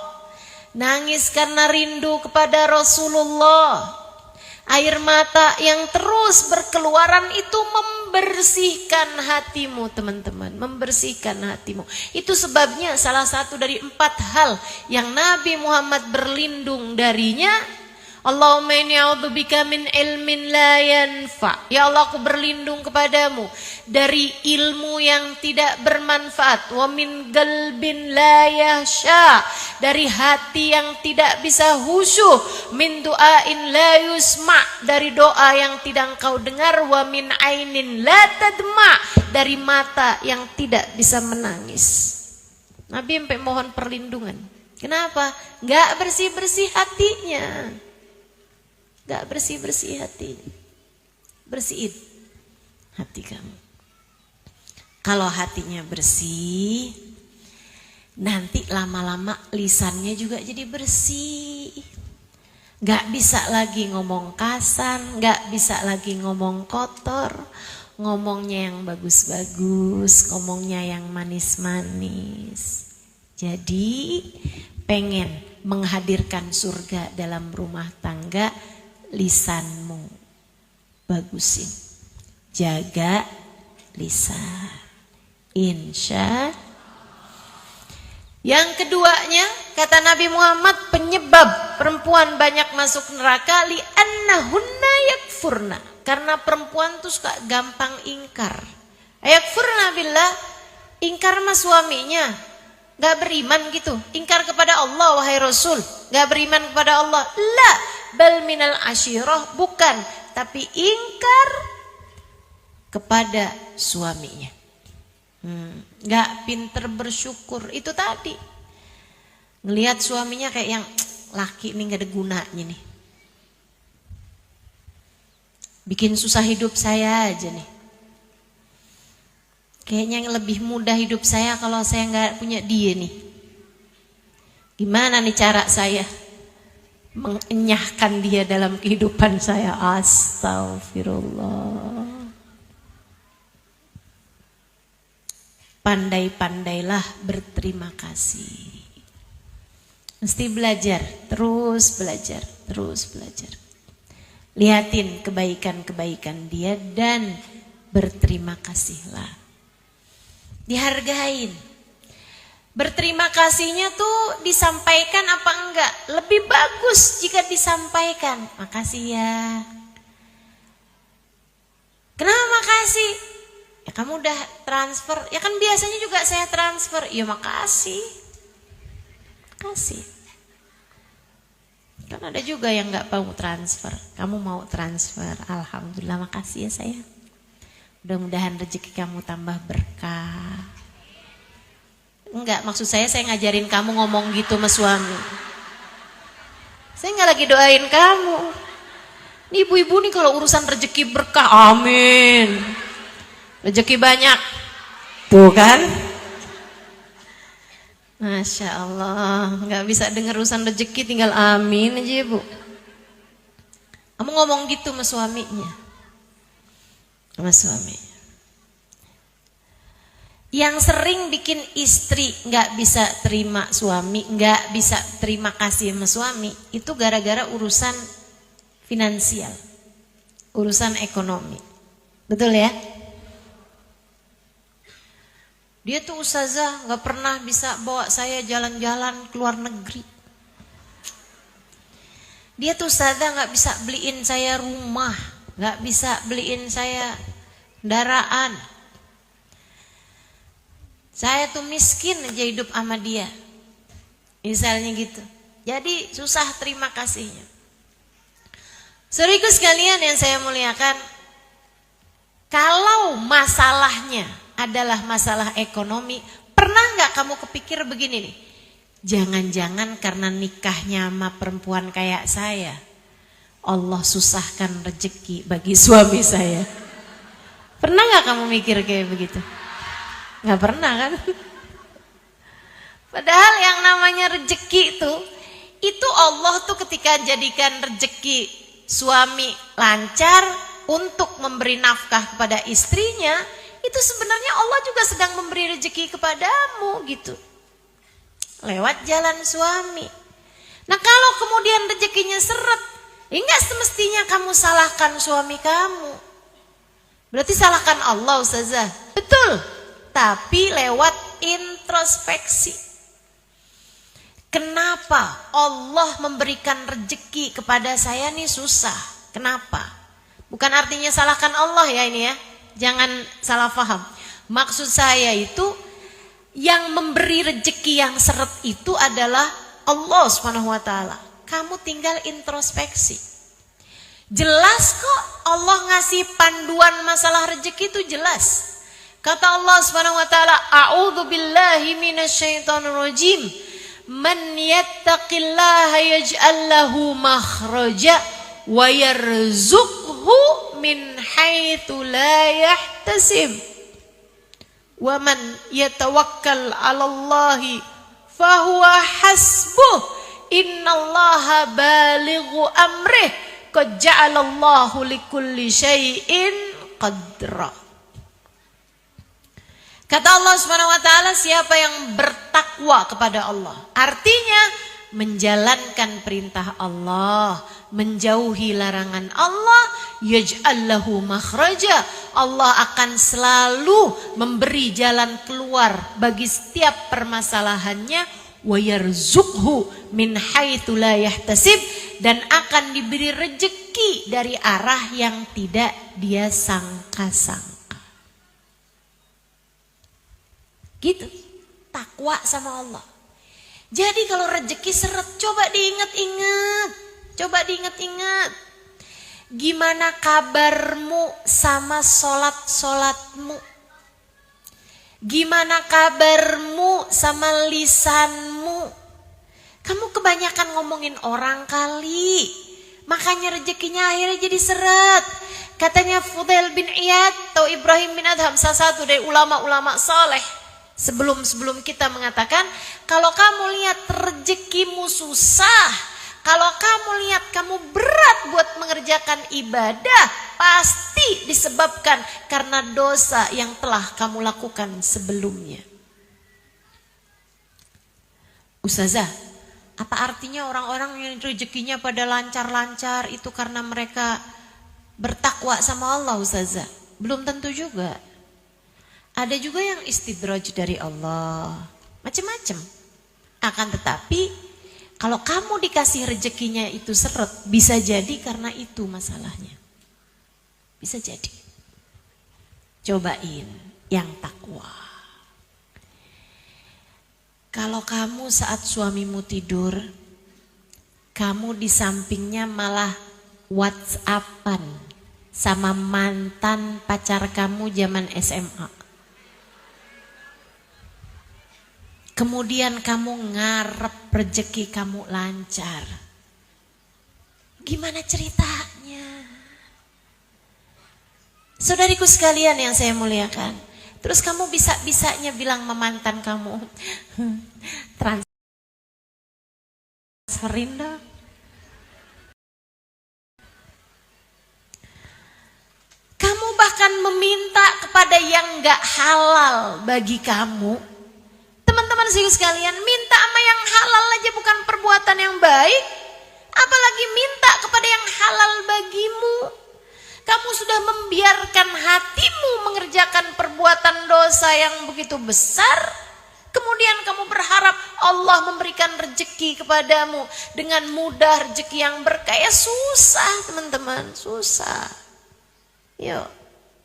Nangis karena rindu kepada Rasulullah. Air mata yang terus berkeluaran itu membersihkan hatimu, teman-teman. Membersihkan hatimu. Itu sebabnya salah satu dari 4 hal yang Nabi Muhammad berlindung darinya. Allahumma inni a'udzubika min ilmin la yanfa. Ya Allah, aku berlindung kepadamu dari ilmu yang tidak bermanfaat. Wa min qalbin la yahsha. Dari hati yang tidak bisa khusyuk. Min du'ain la yusma. Dari doa yang tidak engkau dengar. Wa min ainin la tadma. Dari mata yang tidak bisa menangis. Nabi sampai mohon perlindungan. Kenapa? Gak bersih-bersih hatinya. Gak bersih-bersih hati. Bersihin hati kamu. Kalau hatinya bersih, nanti lama-lama lisannya juga jadi bersih. Gak bisa lagi ngomong kasar, gak bisa lagi ngomong kotor. Ngomongnya yang bagus-bagus, ngomongnya yang manis-manis. Jadi pengen menghadirkan surga dalam rumah tangga, lisanmu bagusin, jaga lisan, insya. Yang keduanya kata Nabi Muhammad, penyebab perempuan banyak masuk neraka li annahunna yakfurna, karena perempuan tuh suka gampang ingkar. Yakfurna billah, ingkar sama suaminya, gak beriman gitu, ingkar kepada Allah wahai Rasul, gak beriman kepada Allah. La bal minal asyirah, bukan, tapi ingkar kepada suaminya. Gak pinter bersyukur. Itu tadi ngelihat suaminya kayak yang laki nih gak ada gunanya nih, bikin susah hidup saya aja nih. Kayaknya yang lebih mudah hidup saya kalau saya gak punya dia nih. Gimana nih cara saya mengenyahkan dia dalam kehidupan saya? Astagfirullah. Pandai-pandailah berterima kasih. Mesti belajar, terus belajar, terus belajar. Lihatin kebaikan-kebaikan dia dan berterima kasihlah. Dihargain. Berterima kasihnya tuh disampaikan apa enggak? Lebih bagus jika disampaikan. Makasih ya. Kenapa makasih? Ya kamu udah transfer. Ya kan biasanya juga saya transfer. Ya makasih. Makasih. Kan ada juga yang enggak mau transfer. Kamu mau transfer. Alhamdulillah, makasih ya sayang. Mudah-mudahan rezeki kamu tambah berkah. Enggak, maksud saya ngajarin kamu ngomong gitu sama suami. Saya enggak lagi doain kamu. Nih ibu-ibu nih kalau urusan rezeki berkah, amin. Rezeki banyak. Tuh kan? Masya Allah, enggak bisa dengar urusan rezeki tinggal amin aja ibu. Kamu ngomong gitu sama suaminya. Sama suami. Yang sering bikin istri nggak bisa terima suami, nggak bisa terima kasih sama suami, itu gara-gara urusan finansial, urusan ekonomi. Betul ya? Dia tuh ustazah nggak pernah bisa bawa saya jalan-jalan ke luar negeri. Dia tuh ustazah nggak bisa beliin saya rumah, nggak bisa beliin saya kendaraan. Saya tuh miskin aja hidup sama dia. Misalnya gitu. Jadi susah terima kasihnya. Saudaraku sekalian yang saya muliakan, kalau masalahnya adalah masalah ekonomi, pernah nggak kamu kepikir begini nih? Jangan-jangan karena nikahnya sama perempuan kayak saya, Allah susahkan rezeki bagi suami saya. Pernah nggak kamu mikir kayak begitu? Nggak pernah kan? Padahal yang namanya rezeki itu Allah tuh ketika jadikan rezeki suami lancar untuk memberi nafkah kepada istrinya, itu sebenarnya Allah juga sedang memberi rezeki kepadamu gitu. Lewat jalan suami. Nah kalau kemudian rezekinya seret, ya nggak semestinya kamu salahkan suami kamu. Berarti salahkan Allah ustazah. Betul. Tapi lewat introspeksi. Kenapa Allah memberikan rezeki kepada saya nih susah? Kenapa? Bukan artinya salahkan Allah ya ini ya. Jangan salah paham. Maksud saya itu yang memberi rezeki yang seret itu adalah Allah Subhanahu wa taala. Kamu tinggal introspeksi. Jelas kok Allah ngasih panduan masalah rezeki itu jelas. Kata Allah Subhanahu wa taala, "A'udzu billahi minasyaitonir rajim. Man yattaqillaha yaj'al lahu makhraja wa yarzuqhu min haitsu la yahtasib. Wa man yatawakkal 'alallahi fahuwa hasbuh. Innallaha balighu amrih. Qad ja'alallahu likulli syai'in qadra." Kata Allah Subhanahu wa taala, siapa yang bertakwa kepada Allah, artinya menjalankan perintah Allah, menjauhi larangan Allah, yaj'al lahu makhraja, Allah akan selalu memberi jalan keluar bagi setiap permasalahannya, wa yarzuqhu min haitsu la yahtasib, dan akan diberi rezeki dari arah yang tidak dia sangka-sangka. Gitu, takwa sama Allah. Jadi kalau rezeki seret, coba diingat-ingat. Coba diingat-ingat. Gimana kabarmu sama sholat-sholatmu? Gimana kabarmu sama lisanmu? Kamu kebanyakan ngomongin orang kali. Makanya rezekinya akhirnya jadi seret. Katanya Fudail bin Iyad atau Ibrahim bin Adham, salah satu dari ulama-ulama saleh, sebelum kita mengatakan, kalau kamu lihat rezekimu susah, kalau kamu lihat kamu berat buat mengerjakan ibadah, pasti disebabkan karena dosa yang telah kamu lakukan sebelumnya. Ustazah, Apa artinya orang-orang yang rezekinya pada lancar-lancar itu karena mereka bertakwa sama Allah, Ustazah? Belum tentu juga. Ada juga yang istidraj dari Allah, macam-macam. Akan tetapi kalau kamu dikasih rezekinya itu seret, bisa jadi karena itu masalahnya. Bisa jadi. Cobain yang takwa. Kalau kamu saat suamimu tidur, kamu di sampingnya malah WhatsAppan sama mantan pacar kamu zaman SMA. Kemudian kamu ngarep rezeki kamu lancar. Gimana ceritanya? Saudariku sekalian yang saya muliakan, terus kamu bisa-bisanya bilang sama mantan kamu, transferin dong. Kamu bahkan meminta kepada yang gak halal bagi kamu. Teman-teman sekalian, minta sama yang halal aja bukan perbuatan yang baik, apalagi minta kepada yang halal bagimu. Kamu sudah membiarkan hatimu mengerjakan perbuatan dosa yang begitu besar. Kemudian kamu berharap Allah memberikan rezeki kepadamu dengan mudah, rezeki yang berkah. Ya susah teman-teman, susah. Yuk,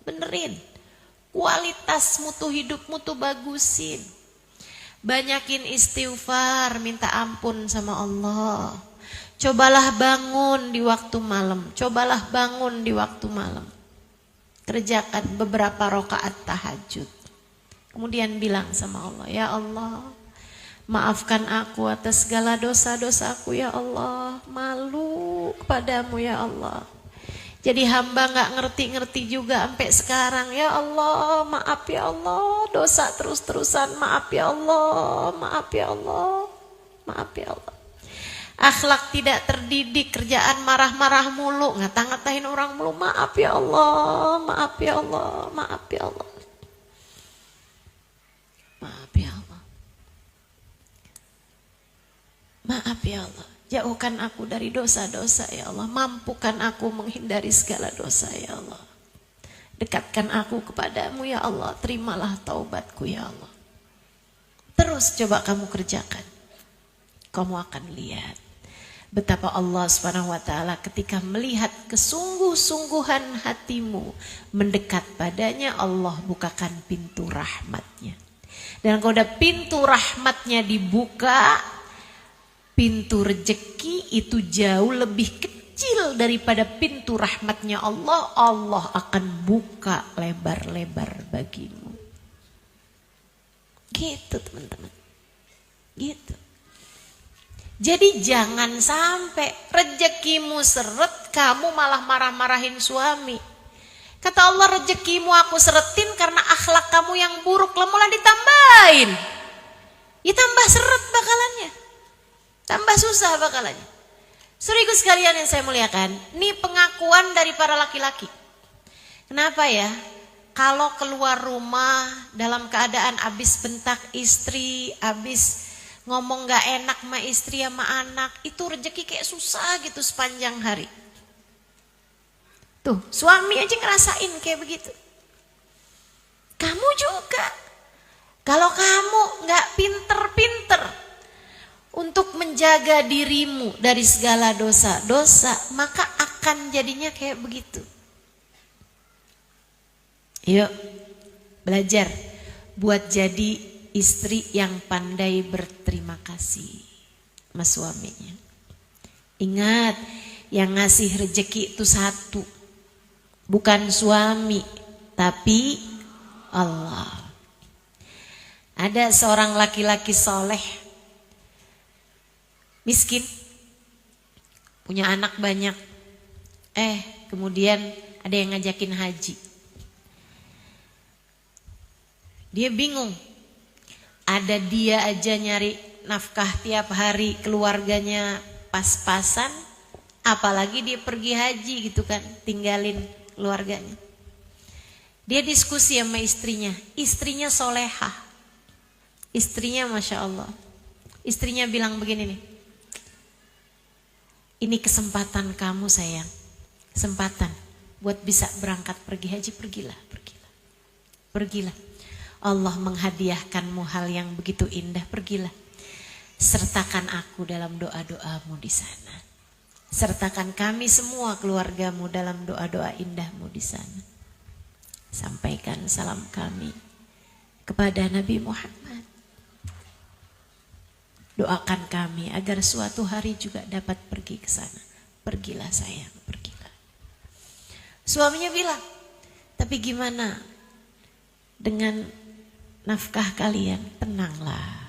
benerin. Kualitas mutu hidupmu tuh bagusin. Banyakin istighfar, minta ampun sama Allah. Cobalah bangun di waktu malam. Cobalah bangun di waktu malam. Kerjakan beberapa rakaat tahajud. Kemudian bilang sama Allah, ya Allah, maafkan aku atas segala dosa-dosaku ya Allah. Malu kepadamu ya Allah. Jadi hamba gak ngerti-ngerti juga sampai sekarang. Ya Allah, maaf ya Allah. Dosa terus-terusan, maaf ya Allah. Maaf ya Allah. Maaf ya Allah. Akhlak tidak terdidik, kerjaan marah-marah mulu, ngata-ngatain orang mulu. Maaf ya Allah, maaf ya Allah, maaf ya Allah. Maaf ya Allah. Maaf ya Allah. Jauhkan aku dari dosa-dosa ya Allah. Mampukan aku menghindari segala dosa ya Allah. Dekatkan aku kepadamu ya Allah. Terimalah taubatku ya Allah. Terus coba kamu kerjakan. Kamu akan lihat betapa Allah Subhanahu wa taala ketika melihat kesungguh-sungguhan hatimu mendekat padanya, Allah bukakan pintu rahmatnya. Dan kalau ada pintu rahmatnya dibuka, pintu rezeki itu jauh lebih kecil daripada pintu rahmatnya Allah. Allah akan buka lebar-lebar bagimu. Gitu teman-teman. Gitu. Jadi jangan sampai rezekimu seret, kamu malah marah-marahin suami. Kata Allah, rezekimu aku seretin karena akhlak kamu yang buruk, lah malah ditambahin. Ya tambah seret bakalannya. Tambah susah bakalannya. Saudaraku sekalian yang saya muliakan, ini pengakuan dari para laki-laki. Kenapa ya? Kalau keluar rumah dalam keadaan habis bentak istri, habis ngomong gak enak sama istri sama anak, itu rezeki kayak susah gitu sepanjang hari. Tuh, suami aja ngerasain kayak begitu. Kamu juga. Kalau kamu gak pinter-pinter untuk menjaga dirimu dari segala dosa-dosa, maka akan jadinya kayak begitu. Yuk, belajar buat jadi istri yang pandai berterima kasih sama suaminya. Ingat, yang ngasih rezeki itu satu, bukan suami, tapi Allah. Ada seorang laki-laki soleh, miskin, punya anak banyak. Kemudian ada yang ngajakin haji. Dia bingung. Ada dia aja nyari nafkah tiap hari, keluarganya pas-pasan, apalagi dia pergi haji gitu kan, tinggalin keluarganya. Dia diskusi sama istrinya solehah, istrinya Masya Allah. Istrinya bilang begini nih, Ini kesempatan kamu sayang. Kesempatan buat bisa berangkat pergi haji, pergilah. Pergilah. Allah menghadiahkanmu hal yang begitu indah, pergilah. Sertakan aku dalam doa-doamu di sana. Sertakan kami semua keluargamu dalam doa-doa indahmu di sana. Sampaikan salam kami kepada Nabi Muhammad. Doakan kami agar suatu hari juga dapat pergi ke sana. Pergilah sayang, pergilah. Suaminya bilang, tapi gimana dengan nafkah kalian? Tenanglah.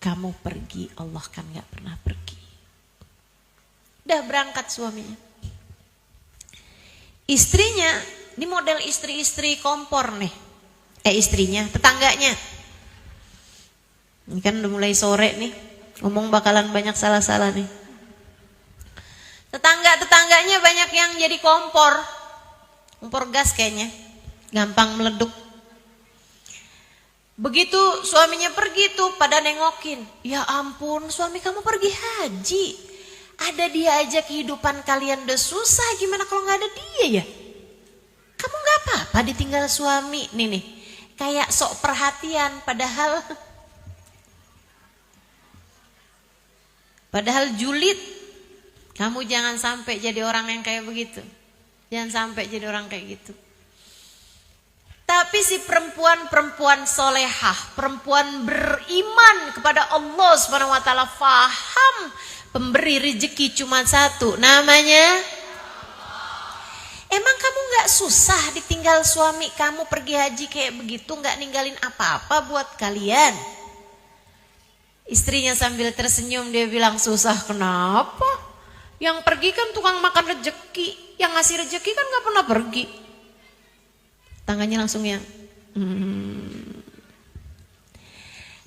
Kamu pergi, Allah kan gak pernah pergi. Udah berangkat suaminya. Istrinya, ini model istri-istri kompor nih. Istrinya, tetangganya. Ini kan udah mulai sore nih, ngomong bakalan banyak salah-salah nih. Tetangganya banyak yang jadi kompor gas kayaknya, gampang meleduk. Begitu suaminya pergi tuh pada nengokin. Ya ampun, suami kamu pergi haji. Ada dia aja kehidupan kalian udah susah, gimana kalau gak ada dia ya? Kamu gak apa-apa ditinggal suami. Nih, kayak sok perhatian padahal julid. Kamu jangan sampai jadi orang yang kayak begitu. Jangan sampai jadi orang kayak gitu. Tapi si perempuan solehah, perempuan beriman kepada Allah Subhanahu wa taala, faham pemberi rezeki cuma satu, namanya emang kamu gak susah ditinggal suami kamu pergi haji kayak begitu, gak ninggalin apa-apa buat kalian? Istrinya sambil tersenyum dia bilang, susah kenapa? Yang pergi kan tukang makan rezeki, yang ngasih rezeki kan gak pernah pergi. Tangannya langsung yang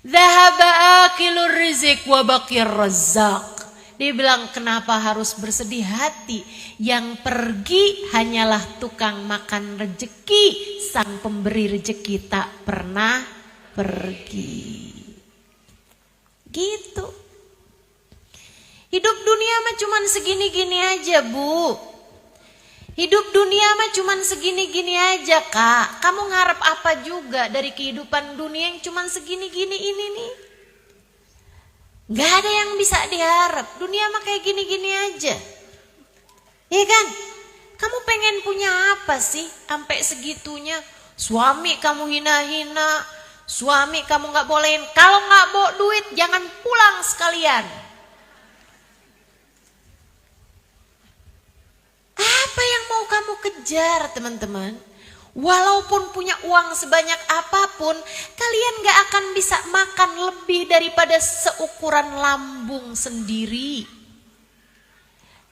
Dhahaba akilur rizq wa baqir razzaq. Dia bilang, kenapa harus bersedih hati? Yang pergi hanyalah tukang makan rezeki, sang pemberi rezeki tak pernah pergi. Gitu. Hidup dunia mah cuman segini-gini aja, Bu. Hidup dunia mah cuman segini-gini aja, Kak. Kamu ngarep apa juga dari kehidupan dunia yang cuman segini-gini ini nih? Gak ada yang bisa diharap. Dunia mah kayak gini-gini aja. Iya kan? Kamu pengen punya apa sih sampai segitunya? Suami kamu hina-hina, suami kamu gak bolehin. Kalau gak bawa duit jangan pulang sekalian. Apa yang mau kamu kejar, teman-teman? Walaupun punya uang sebanyak apapun, kalian gak akan bisa makan lebih daripada seukuran lambung sendiri.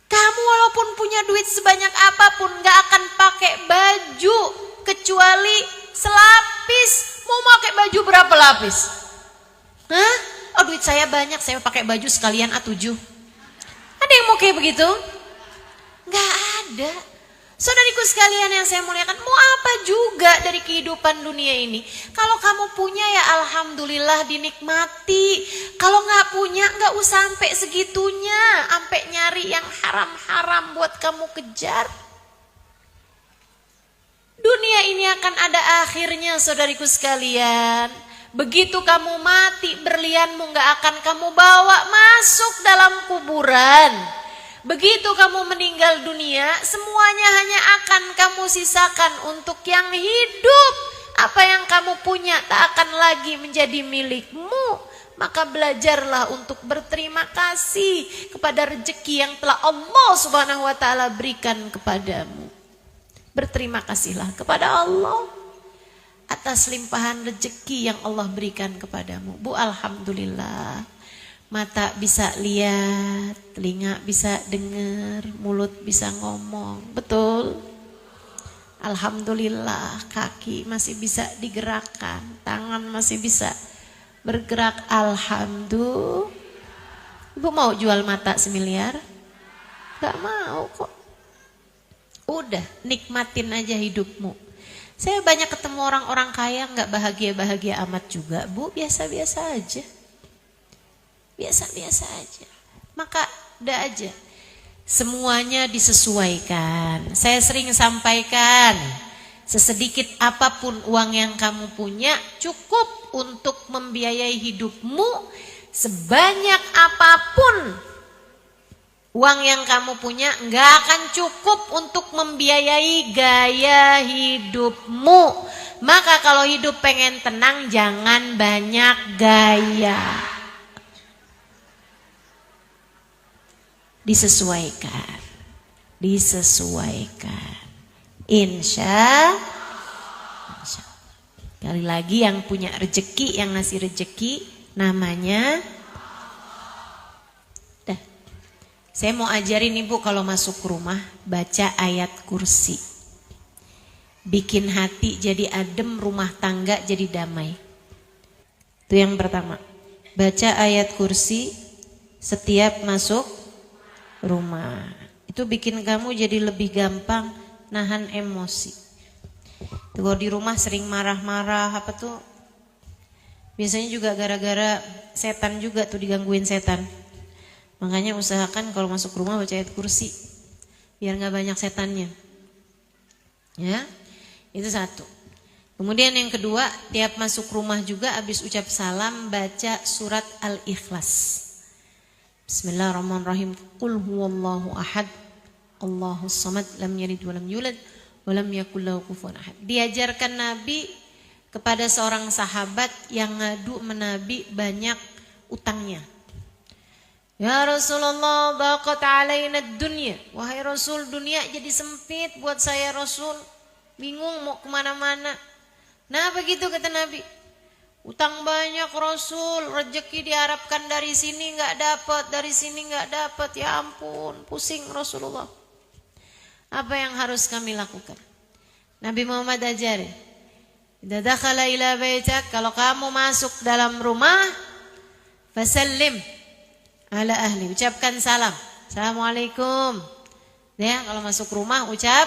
Kamu walaupun punya duit sebanyak apapun, gak akan pakai baju kecuali selapis. Mau pakai baju berapa lapis? Hah? Oh, duit saya banyak, saya pakai baju sekalian A7. Ada yang mau kayak begitu? Gak ada. Saudariku sekalian yang saya muliakan, mau apa juga dari kehidupan dunia ini? Kalau kamu punya ya alhamdulillah dinikmati. Kalau gak punya gak usah sampai segitunya, sampai nyari yang haram-haram buat kamu kejar. Dunia ini akan ada akhirnya, saudariku sekalian. Begitu kamu mati, berlianmu gak akan kamu bawa masuk dalam kuburan. Begitu kamu meninggal dunia, semuanya hanya akan kamu sisakan untuk yang hidup. Apa yang kamu punya tak akan lagi menjadi milikmu. Maka belajarlah untuk berterima kasih kepada rezeki yang telah Allah Subhanahu wa taala berikan kepadamu. Berterima kasihlah kepada Allah atas limpahan rezeki yang Allah berikan kepadamu. Bu, alhamdulillah. Mata bisa lihat, telinga bisa dengar, mulut bisa ngomong. Betul? Alhamdulillah, kaki masih bisa digerakkan, tangan masih bisa bergerak. Alhamdulillah. Ibu mau jual mata 1 miliar? Gak mau kok. Udah, nikmatin aja hidupmu. Saya banyak ketemu orang-orang kaya gak bahagia-bahagia amat juga, Bu. Biasa-biasa aja. biasa-biasa aja. Maka udah aja. Semuanya disesuaikan. Saya sering sampaikan, sesedikit apapun uang yang kamu punya cukup untuk membiayai hidupmu. Sebanyak apapun uang yang kamu punya nggak akan cukup untuk membiayai gaya hidupmu. Maka kalau hidup pengen tenang, jangan banyak gaya. Disesuaikan. Insya Allah. Kali lagi yang punya rezeki, yang ngasih rezeki namanya. Dah. Saya mau ajarin ibu kalau masuk rumah baca ayat kursi. Bikin hati jadi adem, rumah tangga jadi damai. Itu yang pertama. Baca ayat kursi setiap masuk rumah. Itu bikin kamu jadi lebih gampang nahan emosi. Kalau di rumah sering marah-marah apa tuh, biasanya juga gara-gara setan juga tuh, digangguin setan. Makanya usahakan kalau masuk rumah baca ayat kursi biar gak banyak setannya. Ya, itu satu. Kemudian yang kedua, tiap masuk rumah juga habis ucap salam baca surat Al-Ikhlas. Bismillahirrahmanirrahim. Qul huwallahu ahad, Allahus samad, lam yalid walam yulad walam yakul lahu kufuwan ahad. Diajarkan Nabi kepada seorang sahabat yang ngadu menabi banyak utangnya. Ya Rasulullah, daqat alaina dunya. Wahai Rasul, dunia jadi sempit buat saya Rasul. Bingung mau kemana-mana. Nah begitu kata Nabi. Utang banyak Rasul, rezeki diharapkan dari sini nggak dapat, dari sini nggak dapat. Ya ampun, pusing Rasulullah. Apa yang harus kami lakukan? Nabi Muhammad ajarin. Idza dakhala ila baitak, kalau kamu masuk dalam rumah, fasallim ala ahli, ucapkan salam. Assalamualaikum. Ya, kalau masuk rumah ucap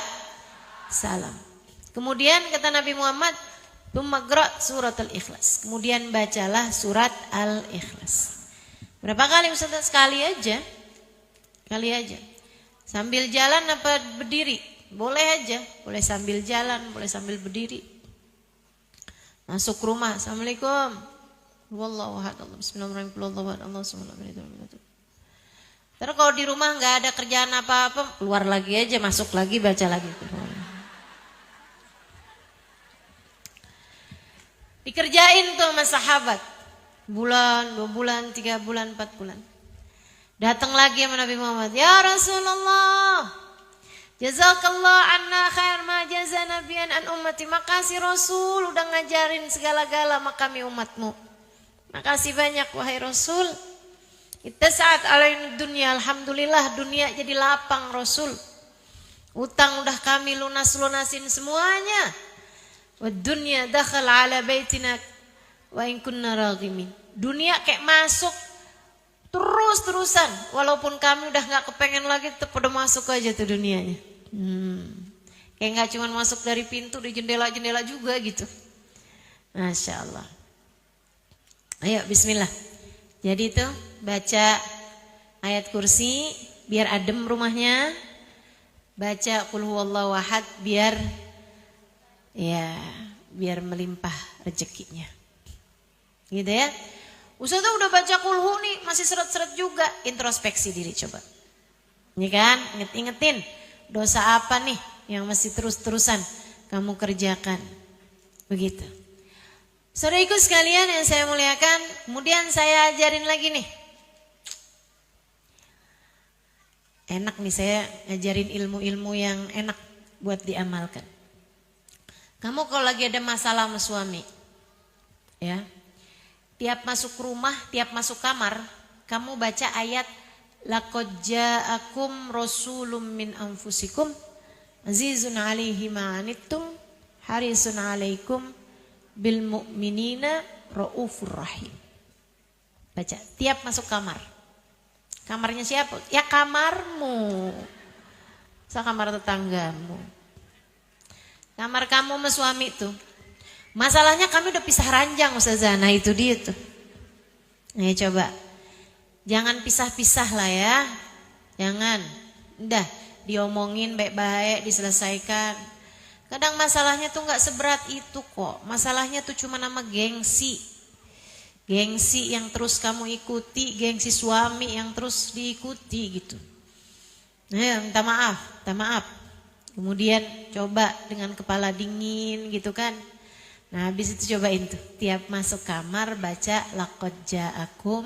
salam. Kemudian kata Nabi Muhammad, Tumaqra surat Al-Ikhlas. Kemudian bacalah surat Al-Ikhlas. Berapa kali Ustaz? Sekali aja. Kali aja. Sambil jalan apa berdiri? Boleh aja. Boleh sambil jalan, boleh sambil berdiri. Masuk rumah. Assalamualaikum. Wallahu ahad. Bismillahirrahmanirrahim. Wallahu ahad. Allahu samad. Terus kalau di rumah nggak ada kerjaan apa-apa, keluar lagi aja, masuk lagi, baca lagi. Dikerjain tuh sama sahabat. Bulan, 2 bulan, 3 bulan, 4 bulan. Datang lagi sama Nabi Muhammad. Ya Rasulullah, jazakallah anna khair ma jaza nabiyan an ummati. Makasih Rasul udah ngajarin segala-gala sama kami umatmu. Makasih banyak wahai Rasul. Kita saat alain dunia, alhamdulillah dunia jadi lapang Rasul. Utang udah kami lunasin semuanya. Wa dunya dakhal ala baitina wa in kunna raghimin. Dunia kayak masuk terus-terusan, walaupun kami udah nggak kepengen lagi, tetap udah masuk aja tuh dunianya. Kayak nggak cuma masuk dari pintu, di jendela-jendela juga gitu. Masya Allah. Ayo Bismillah. Jadi tuh baca ayat kursi biar adem rumahnya. Baca qul huwallahu ahad biar melimpah rezekinya. Gitu ya. Ustazah udah baca kulhu nih, masih seret-seret juga. Introspeksi diri coba. Ini kan, inget-ingetin dosa apa nih yang masih terus-terusan kamu kerjakan. Begitu. Saudaraku sekalian yang saya muliakan, kemudian saya ajarin lagi nih. Enak nih saya ngajarin ilmu-ilmu yang enak buat diamalkan. Kamu kalau lagi ada masalah sama suami, ya. Tiap masuk rumah, tiap masuk kamar, kamu baca ayat laqad ja'akum rasulun min anfusikum azizun 'alaihi ma 'anittum harisun 'alaikum bil mu'minina raufur rahim. Baca tiap masuk kamar. Kamarnya siapa? Ya kamarmu. Kamar tetanggamu. Kamar kamu sama suami tuh. Masalahnya kami udah pisah ranjang Ustazah. Nah itu dia tuh. Nih coba. Jangan pisah-pisah lah ya. Jangan. Udah diomongin baik-baik, diselesaikan. Kadang masalahnya tuh gak seberat itu kok. Masalahnya tuh cuma nama gengsi. Gengsi yang terus kamu ikuti, gengsi suami yang terus diikuti gitu. Nah, minta maaf. Kemudian coba dengan kepala dingin gitu kan. Nah, habis itu cobain tuh. Tiap masuk kamar baca laqad ja'akum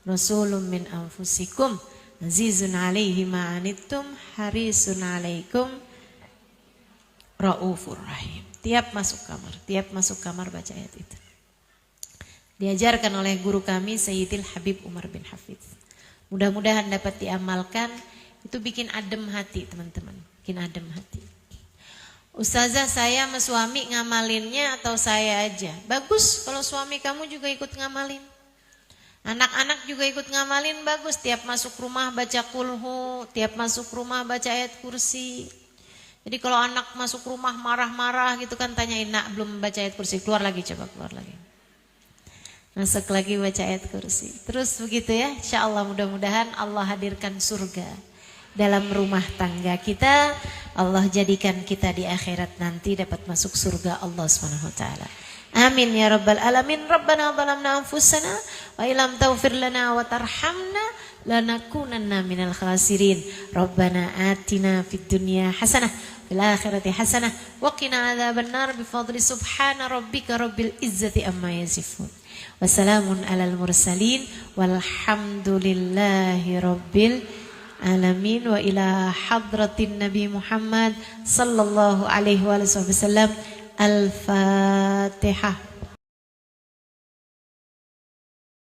rasulun min anfusikum azizun 'alaihi ma anittum harisun 'alaikum raufur rahim. Tiap masuk kamar baca ayat itu. Diajarkan oleh guru kami Sayyidil Habib Umar bin Hafidz. Mudah-mudahan dapat diamalkan. Itu bikin adem hati teman-teman. Bikin adem hati. Ustazah, saya sama suami ngamalinnya atau saya aja? Bagus kalau suami kamu juga ikut ngamalin. Anak-anak juga ikut ngamalin, bagus. Tiap masuk rumah baca kulhu, tiap masuk rumah baca ayat kursi. Jadi kalau anak masuk rumah marah-marah gitu kan, tanyain, nak belum baca ayat kursi, keluar lagi. Masuk lagi baca ayat kursi. Terus begitu ya, insya Allah mudah-mudahan Allah hadirkan surga dalam rumah tangga kita. Allah jadikan kita di akhirat nanti dapat masuk surga Allah Subhanahu wa taala. Amin ya rabbal alamin. Rabbana zalamna anfusana wa illam taghfir lana wa tarhamna lanakunanna minal khasirin. Rabbana atina fid dunya hasanah fil akhirati hasanah wa qina adzabannar bi fadli subhana rabbika rabbil izzati amma yasifun. Wassalamun alal mursalin walhamdulillahi rabbil alamin. Wa ila hadratin Nabi Muhammad sallallahu alaihi wasallam. Al-Fatihah.